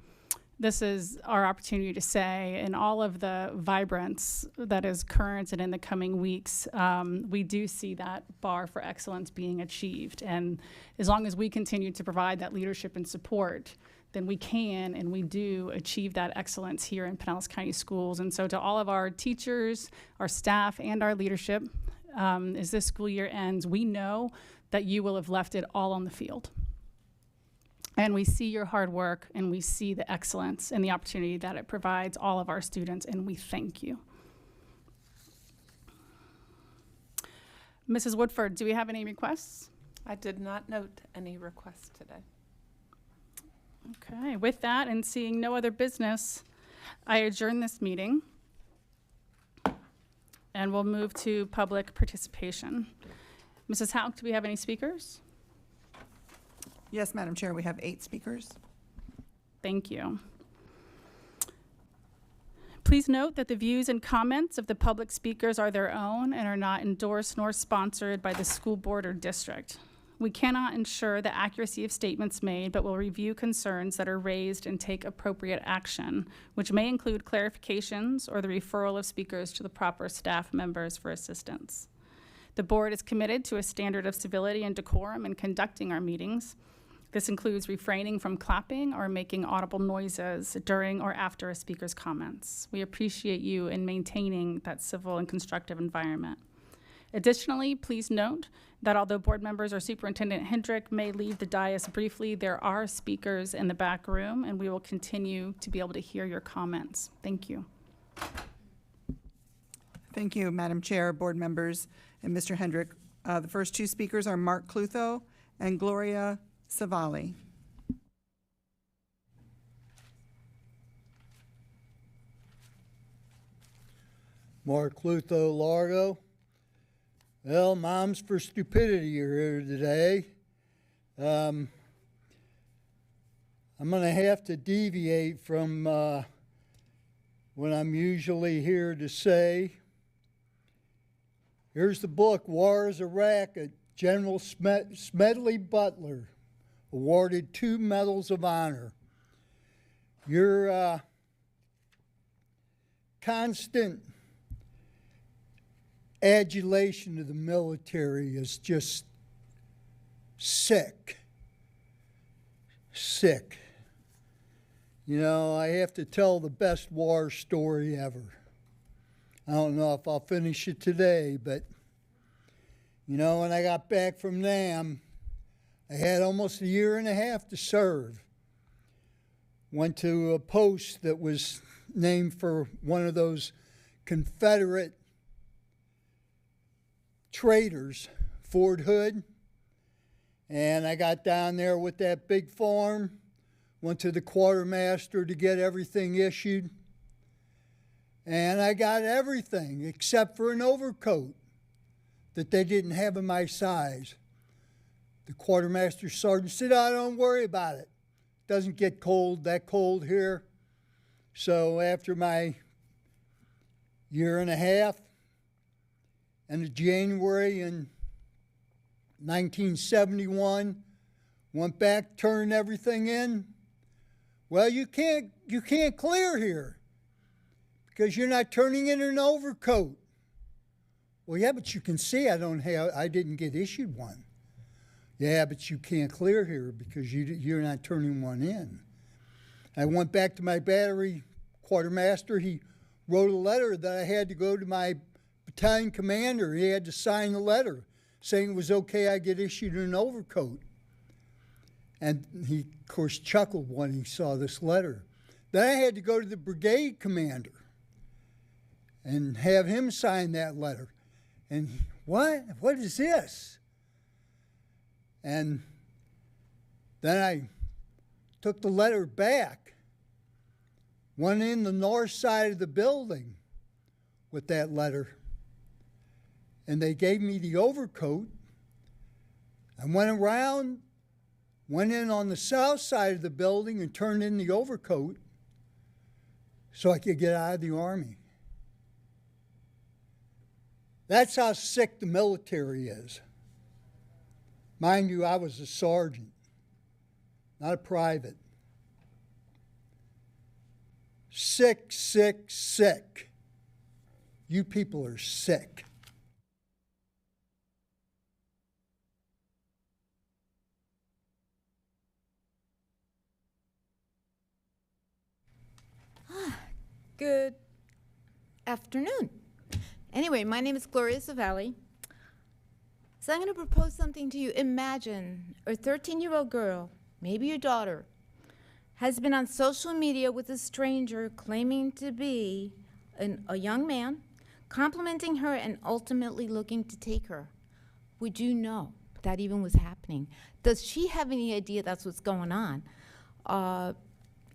this is our opportunity to say, in all of the vibrance that is current and in the coming weeks, we do see that bar for excellence being achieved. And as long as we continue to provide that leadership and support, then we can and we do achieve that excellence here in Pinellas County Schools. And so to all of our teachers, our staff, and our leadership, as this school year ends, we know that you will have left it all on the field. And we see your hard work, and we see the excellence and the opportunity that it provides all of our students, and we thank you. Mrs. Woodford, do we have any requests? I did not note any requests today. Okay, with that and seeing no other business, I adjourn this meeting, and we'll move to public participation. Mrs. Hauk, do we have any speakers? Yes, Madam Chair, we have 8 speakers. Thank you. Please note that the views and comments of the public speakers are their own and are not endorsed nor sponsored by the school board or district. We cannot ensure the accuracy of statements made, but will review concerns that are raised and take appropriate action, which may include clarifications or the referral of speakers to the proper staff members for assistance. The board is committed to a standard of civility and decorum in conducting our meetings. This includes refraining from clapping or making audible noises during or after a speaker's comments. We appreciate you in maintaining that civil and constructive environment. Additionally, please note that although board members or Superintendent Hendrick may leave the dais briefly, there are speakers in the back room, and we will continue to be able to hear your comments. Thank you. Thank you, Madam Chair, board members, and Mr. Hendrick. The first 2 speakers are Mark Clutho and Gloria Savali. Mark Lutho Largo. Well, Moms for Stupidity are here today. I'm going to have to deviate from what I'm usually here to say. Here's the book, War is a Racket. General Smedley Butler, awarded 2 Medals of Honor. Your constant adulation of the military is just sick. Sick. You know, I have to tell the best war story ever. I don't know if I'll finish it today, but, you know, when I got back from NAM, I had almost a year and a half to serve. Went to a post that was named for one of those Confederate traitors, Fort Hood. And I got down there with that big form, went to the quartermaster to get everything issued. And I got everything except for an overcoat that they didn't have in my size. The quartermaster sergeant said, "Oh, don't worry about it. It doesn't get that cold here." So after my year and a half, and in January in 1971, went back, turned everything in. Well, you can't clear here because you're not turning in an overcoat. Well, yeah, but you can see I didn't get issued one. Yeah, but you can't clear here because you're not turning one in. I went back to my battery quartermaster. He wrote a letter that I had to go to my battalion commander. He had to sign the letter saying it was okay I get issued an overcoat. And he, of course, chuckled when he saw this letter. Then I had to go to the brigade commander and have him sign that letter. And what is this? And then I took the letter back, went in the north side of the building with that letter, and they gave me the overcoat. I went around, went in on the south side of the building and turned in the overcoat so I could get out of the Army. That's how sick the military is. Mind you, I was a sergeant, not a private. Sick, sick, sick. You people are sick. Good afternoon. Anyway, my name is Gloria Savelli. So I'm going to propose something to you. Imagine a 13-year-old girl, maybe your daughter, has been on social media with a stranger claiming to be a young man, complimenting her and ultimately looking to take her. Would you know that even was happening? Does she have any idea that's what's going on?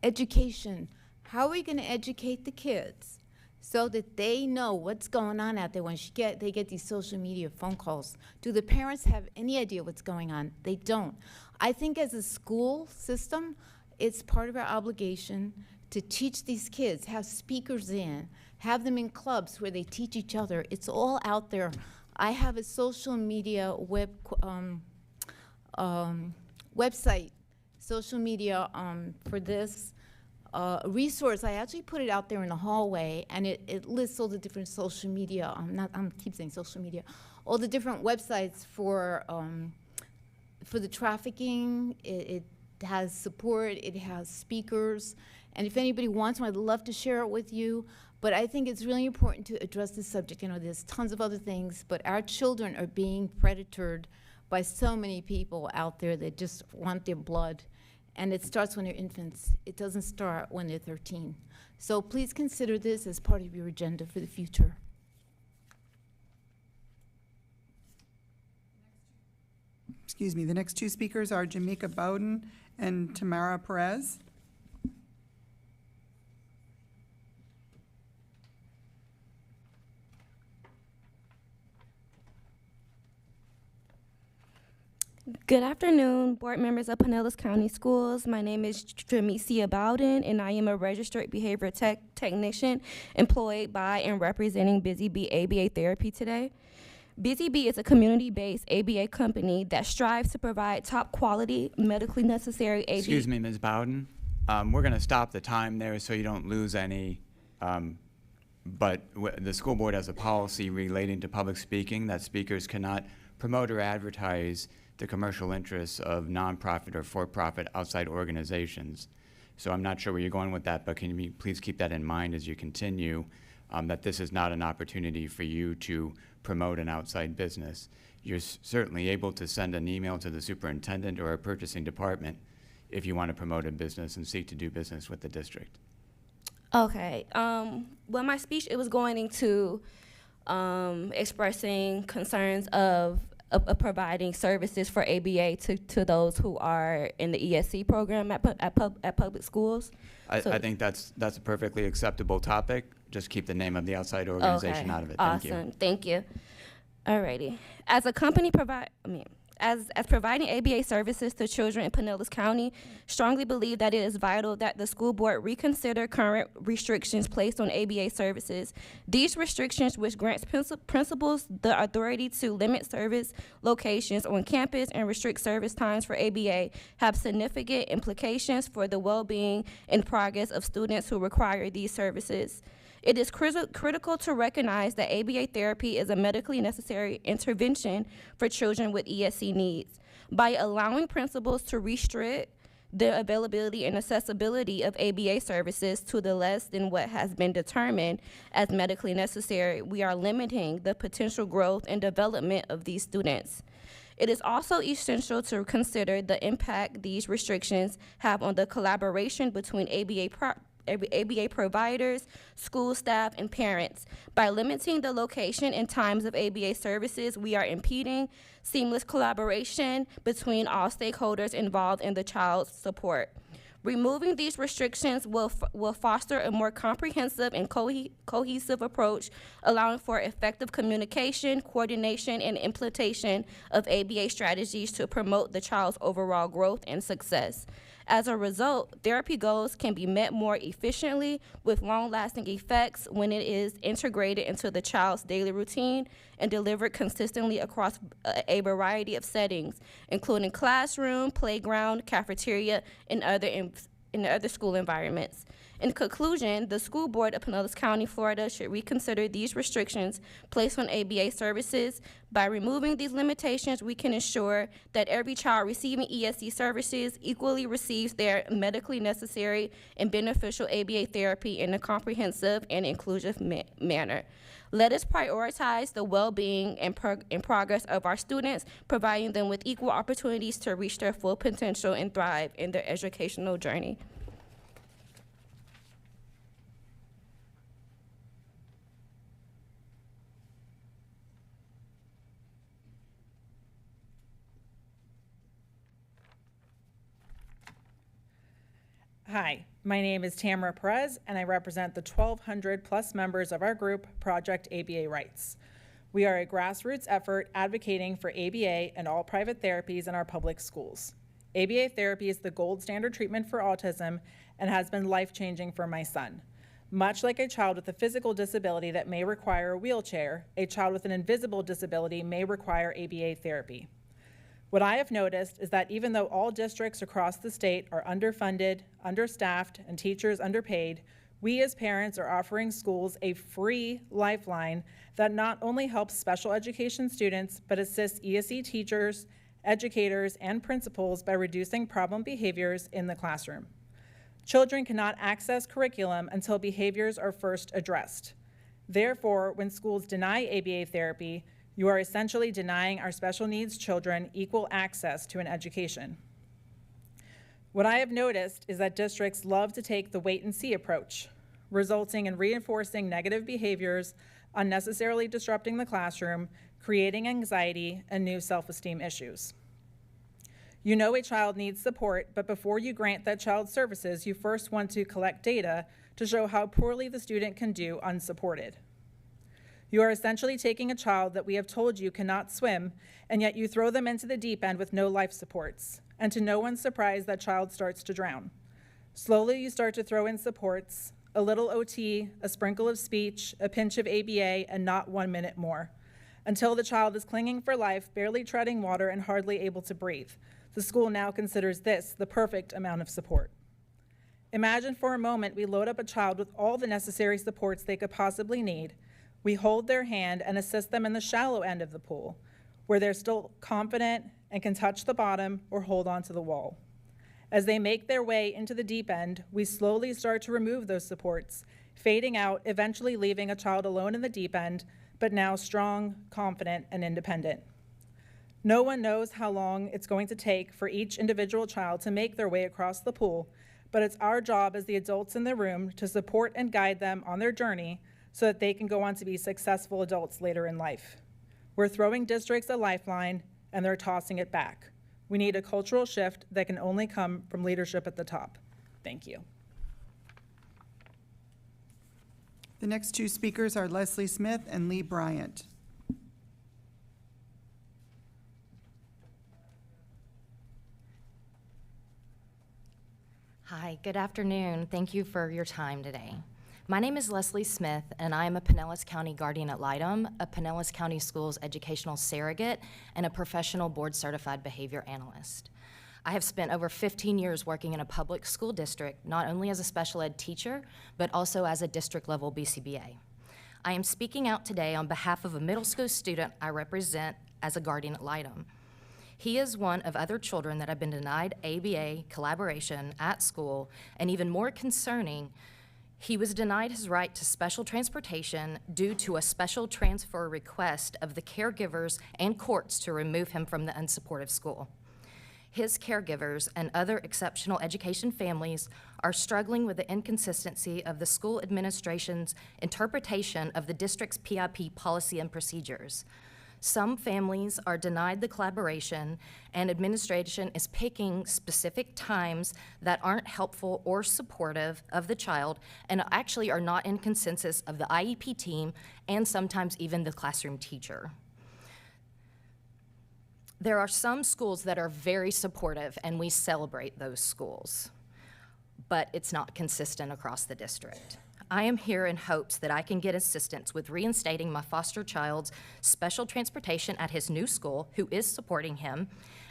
Education. How are we going to educate the kids so that they know what's going on out there when they get these social media phone calls? Do the parents have any idea what's going on? They don't. I think as a school system, it's part of our obligation to teach these kids, have speakers in, have them in clubs where they teach each other. It's all out there. I have a social media website, social media for this. Resource. I actually put it out there in the hallway, and it lists all the different social media. I keep saying social media, all the different websites for the trafficking. It has support. It has speakers, and if anybody wants one, I'd love to share it with you. But I think it's really important to address this subject. You know, there's tons of other things, but our children are being predatored by so many people out there that just want their blood. And it starts when they're infants. It doesn't start when they're 13. So please consider this as part of your agenda for the future. Excuse me, the next two speakers are Jamaica Bowden and Tamara Perez. Good afternoon, board members of Pinellas County Schools. My name is Jamesia Bowden, and I am a registered behavior technician employed by and representing Busy Bee ABA Therapy today. Busy Bee is a community-based ABA company that strives to provide top quality, medically necessary ABA. Excuse me, Ms. Bowden. We're going to stop the time there so you don't lose any. But the school board has a policy relating to public speaking that speakers cannot promote or advertise the commercial interests of nonprofit or for-profit outside organizations. So I'm not sure where you're going with that, but can you please keep that in mind as you continue, that this is not an opportunity for you to promote an outside business. You're certainly able to send an email to the superintendent or a purchasing department if you want to promote a business and seek to do business with the district. Okay. Well, my speech, it was going into expressing concerns of providing services for ABA to those who are in the ESC program at public schools. I think that's a perfectly acceptable topic. Just keep the name of the outside organization out of it. Thank you. Awesome. Thank you. Alrighty. As a company as providing ABA services to children in Pinellas County, strongly believe that it is vital that the school board reconsider current restrictions placed on ABA services. These restrictions, which grants principals the authority to limit service locations on campus and restrict service times for ABA, have significant implications for the well-being and progress of students who require these services. It is critical to recognize that ABA therapy is a medically necessary intervention for children with ESC needs. By allowing principals to restrict the availability and accessibility of ABA services to the less than what has been determined as medically necessary, we are limiting the potential growth and development of these students. It is also essential to consider the impact these restrictions have on the collaboration between ABA providers, school staff, and parents. By limiting the location and times of ABA services, we are impeding seamless collaboration between all stakeholders involved in the child's support. Removing these restrictions will foster a more comprehensive and cohesive approach, allowing for effective communication, coordination, and implementation of ABA strategies to promote the child's overall growth and success. As a result, therapy goals can be met more efficiently with long-lasting effects when it is integrated into the child's daily routine and delivered consistently across a variety of settings, including classroom, playground, cafeteria, and other school environments. In conclusion, the school board of Pinellas County, Florida should reconsider these restrictions placed on ABA services. By removing these limitations, we can ensure that every child receiving ESC services equally receives their medically necessary and beneficial ABA therapy in a comprehensive and inclusive manner. Let us prioritize the well-being and progress of our students, providing them with equal opportunities to reach their full potential and thrive in their educational journey. Hi, my name is Tamara Perez, and I represent the 1,200 plus members of our group, Project ABA Rights. We are a grassroots effort advocating for ABA and all private therapies in our public schools. ABA therapy is the gold standard treatment for autism and has been life-changing for my son. Much like a child with a physical disability that may require a wheelchair, a child with an invisible disability may require ABA therapy. What I have noticed is that even though all districts across the state are underfunded, understaffed, and teachers underpaid, we as parents are offering schools a free lifeline that not only helps special education students, but assists ESE teachers, educators, and principals by reducing problem behaviors in the classroom. Children cannot access curriculum until behaviors are first addressed. Therefore, when schools deny ABA therapy, you are essentially denying our special needs children equal access to an education. What I have noticed is that districts love to take the wait-and-see approach, resulting in reinforcing negative behaviors, unnecessarily disrupting the classroom, creating anxiety, and new self-esteem issues. You know a child needs support, but before you grant that child services, you first want to collect data to show how poorly the student can do unsupported. You are essentially taking a child that we have told you cannot swim, and yet you throw them into the deep end with no life supports. And to no one's surprise, that child starts to drown. Slowly, you start to throw in supports, a little OT, a sprinkle of speech, a pinch of ABA, and not 1 minute more, until the child is clinging for life, barely treading water, and hardly able to breathe. The school now considers this the perfect amount of support. Imagine for a moment we load up a child with all the necessary supports they could possibly need. We hold their hand and assist them in the shallow end of the pool, where they're still confident and can touch the bottom or hold onto the wall. As they make their way into the deep end, we slowly start to remove those supports, fading out, eventually leaving a child alone in the deep end, but now strong, confident, and independent. No one knows how long it's going to take for each individual child to make their way across the pool, but it's our job as the adults in the room to support and guide them on their journey so that they can go on to be successful adults later in life. We're throwing districts a lifeline, and they're tossing it back. We need a cultural shift that can only come from leadership at the top. Thank you. The next two speakers are Leslie Smith and Lee Bryant. Hi, good afternoon. Thank you for your time today. My name is Leslie Smith, and I am a Pinellas County Guardian ad litem, a Pinellas County Schools educational surrogate, and a professional board-certified behavior analyst. I have spent over 15 years working in a public school district, not only as a special ed teacher, but also as a district-level BCBA. I am speaking out today on behalf of a middle school student I represent as a Guardian ad litem. He is one of other children that have been denied ABA collaboration at school, and even more concerning, he was denied his right to special transportation due to a special transfer request of the caregivers and courts to remove him from the unsupportive school. His caregivers and other exceptional education families are struggling with the inconsistency of the school administration's interpretation of the district's PIP policy and procedures. Some families are denied the collaboration, and administration is picking specific times that aren't helpful or supportive of the child and actually are not in consensus of the IEP team and sometimes even the classroom teacher. There are some schools that are very supportive, and we celebrate those schools, but it's not consistent across the district. I am here in hopes that I can get assistance with reinstating my foster child's special transportation at his new school, who is supporting him,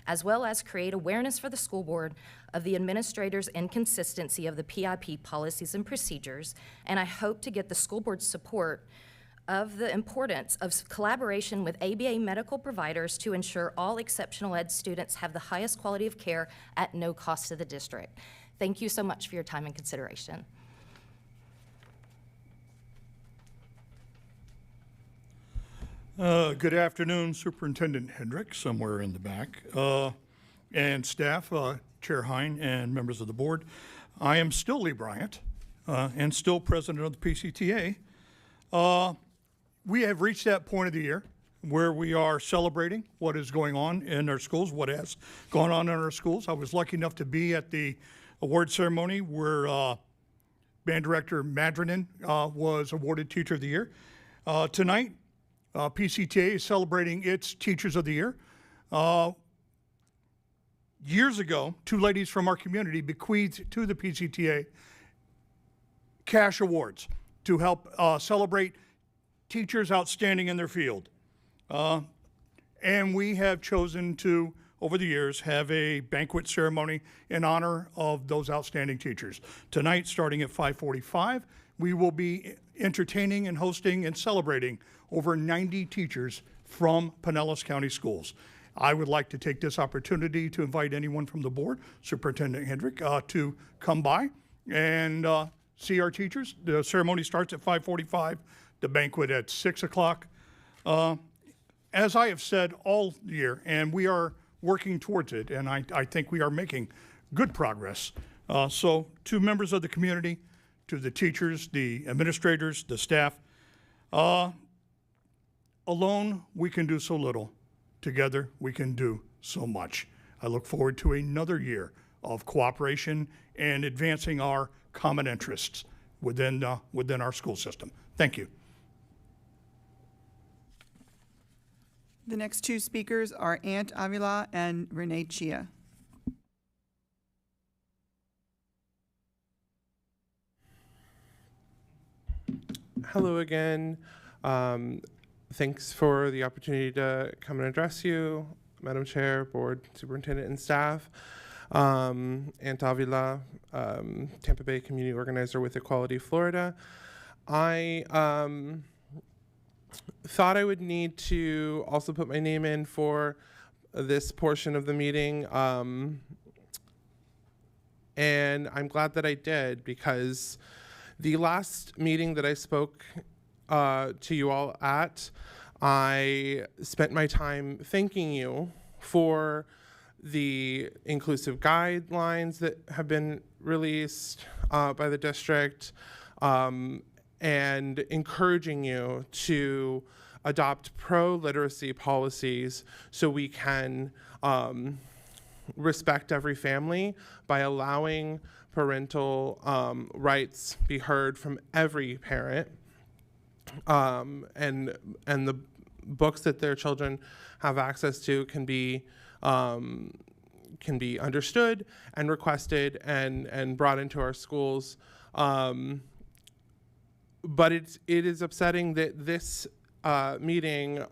as well as create awareness for the school board of the administrator's inconsistency of the PIP policies and procedures, and I hope to get the school board's support of the importance of collaboration with ABA medical providers to ensure all exceptional ed students have the highest quality of care at no cost to the district. Thank you so much for your time and consideration. Good afternoon, Superintendent Hendrick, somewhere in the back, and staff, Chair Hine, and members of the board. I am still Lee Bryant, and still president of the PCTA. We have reached that point of the year where we are celebrating what is going on in our schools, what has gone on in our schools. I was lucky enough to be at the award ceremony where Band Director Madrinen was awarded Teacher of the Year. Tonight, PCTA is celebrating its Teachers of the Year. Years ago, two ladies from our community bequeathed to the PCTA cash awards to help celebrate teachers outstanding in their field. And we have chosen to, over the years, have a banquet ceremony in honor of those outstanding teachers. Tonight, starting at 5:45, we will be entertaining and hosting and celebrating over 90 teachers from Pinellas County Schools. I would like to take this opportunity to invite anyone from the board, Superintendent Hendrick, to come by and see our teachers. The ceremony starts at 5:45, the banquet at 6 o'clock. As I have said all year, and we are working towards it, and I think we are making good progress. So to members of the community, to the teachers, the administrators, the staff, alone we can do so little. Together we can do so much. I look forward to another year of cooperation and advancing our common interests within our school system. Thank you. The next two speakers are Aunt Avila and Renee Chia. Hello again. Thanks for the opportunity to come and address you, Madam Chair, Board, Superintendent, and staff. Aunt Avila, Tampa Bay Community Organizer with Equality Florida. I thought I would need to also put my name in for this portion of the meeting. And I'm glad that I did, because the last meeting that I spoke to you all at, I spent my time thanking you for the inclusive guidelines that have been released by the district, and encouraging you to adopt pro-literacy policies so we can respect every family by allowing parental rights be heard from every parent, and the books that their children have access to can be understood and requested and brought into our schools. But it is upsetting that this meeting,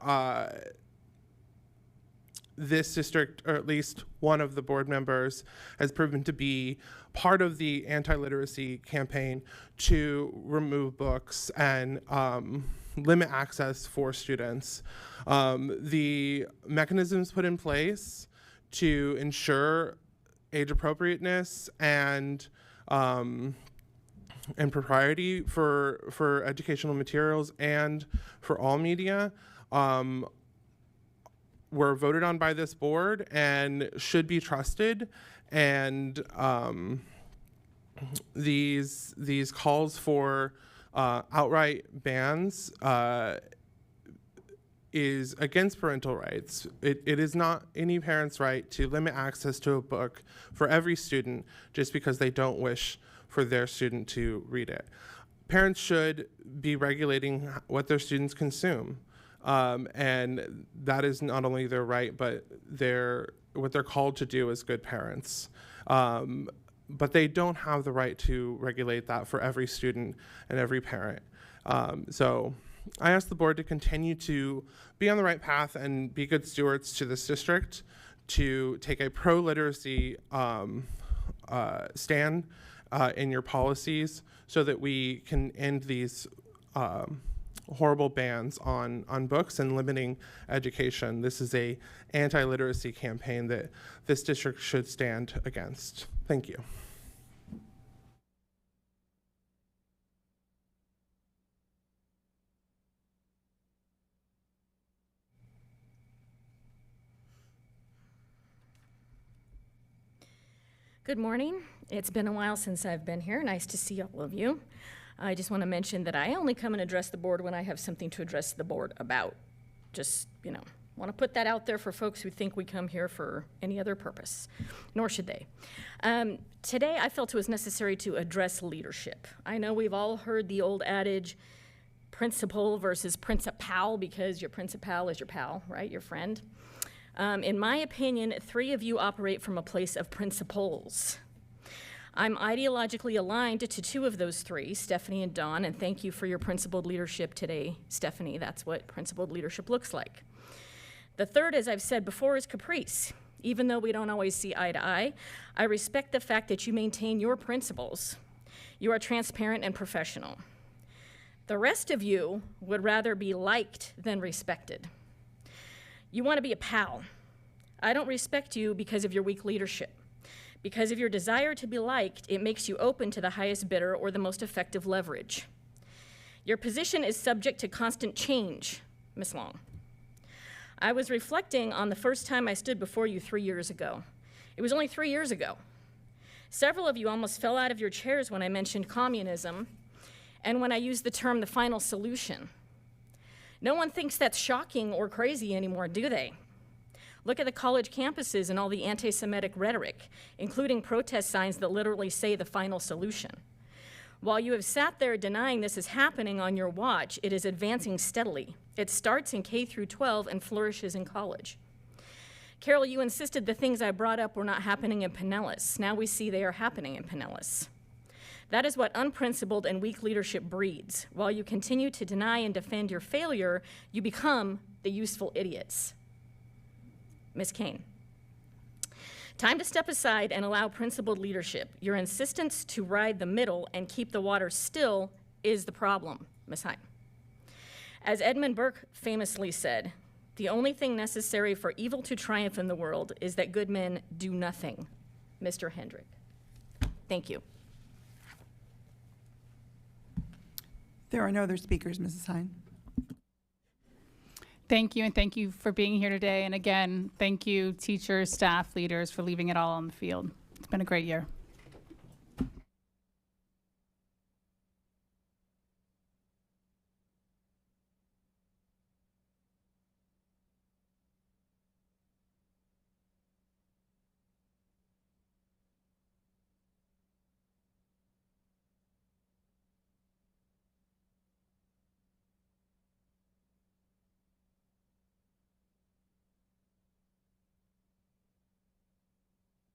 this district, or at least one of the board members, has proven to be part of the anti-literacy campaign to remove books and limit access for students. The mechanisms put in place to ensure age appropriateness and propriety for educational materials and for all media were voted on by this board and should be trusted. And these calls for outright bans is against parental rights. It is not any parent's right to limit access to a book for every student just because they don't wish for their student to read it. Parents should be regulating what their students consume. And that is not only their right, but what they're called to do as good parents. But they don't have the right to regulate that for every student and every parent. So I ask the board to continue to be on the right path and be good stewards to this district, to take a pro-literacy stand in your policies so that we can end these horrible bans on books and limiting education. This is a anti-literacy campaign that this district should stand against. Thank you. Good morning. It's been a while since I've been here. Nice to see all of you. I just want to mention that I only come and address the board when I have something to address the board about. Just, want to put that out there for folks who think we come here for any other purpose, nor should they. Today, I felt it was necessary to address leadership. I know we've all heard the old adage, principal versus principal, because your principal is your pal, right, your friend. In my opinion, 3 of you operate from a place of principles. I'm ideologically aligned to 2 of those 3, Stephanie and Dawn, and thank you for your principled leadership today, Stephanie. That's what principled leadership looks like. The 3rd, as I've said before, is caprice. Even though we don't always see eye to eye, I respect the fact that you maintain your principles. You are transparent and professional. The rest of you would rather be liked than respected. You want to be a pal. I don't respect you because of your weak leadership. Because of your desire to be liked, it makes you open to the highest bidder or the most effective leverage. Your position is subject to constant change, Ms. Long. I was reflecting on the first time I stood before you 3 years ago. It was only 3 years ago. Several of you almost fell out of your chairs when I mentioned communism and when I used the term the final solution. No one thinks that's shocking or crazy anymore, do they? Look at the college campuses and all the anti-Semitic rhetoric, including protest signs that literally say the final solution. While you have sat there denying this is happening on your watch, it is advancing steadily. It starts in K through 12 and flourishes in college. Carol, you insisted the things I brought up were not happening in Pinellas. Now we see they are happening in Pinellas. That is what unprincipled and weak leadership breeds. While you continue to deny and defend your failure, you become the useful idiots. Ms. Kane. Time to step aside and allow principled leadership. Your insistence to ride the middle and keep the water still is the problem, Ms. Heim. As Edmund Burke famously said, the only thing necessary for evil to triumph in the world is that good men do nothing. Mr. Hendrick. Thank you. There are no other speakers, Mrs. Hine. Thank you, and thank you for being here today. And again, thank you, teachers, staff, leaders, for leaving it all on the field. It's been a great year.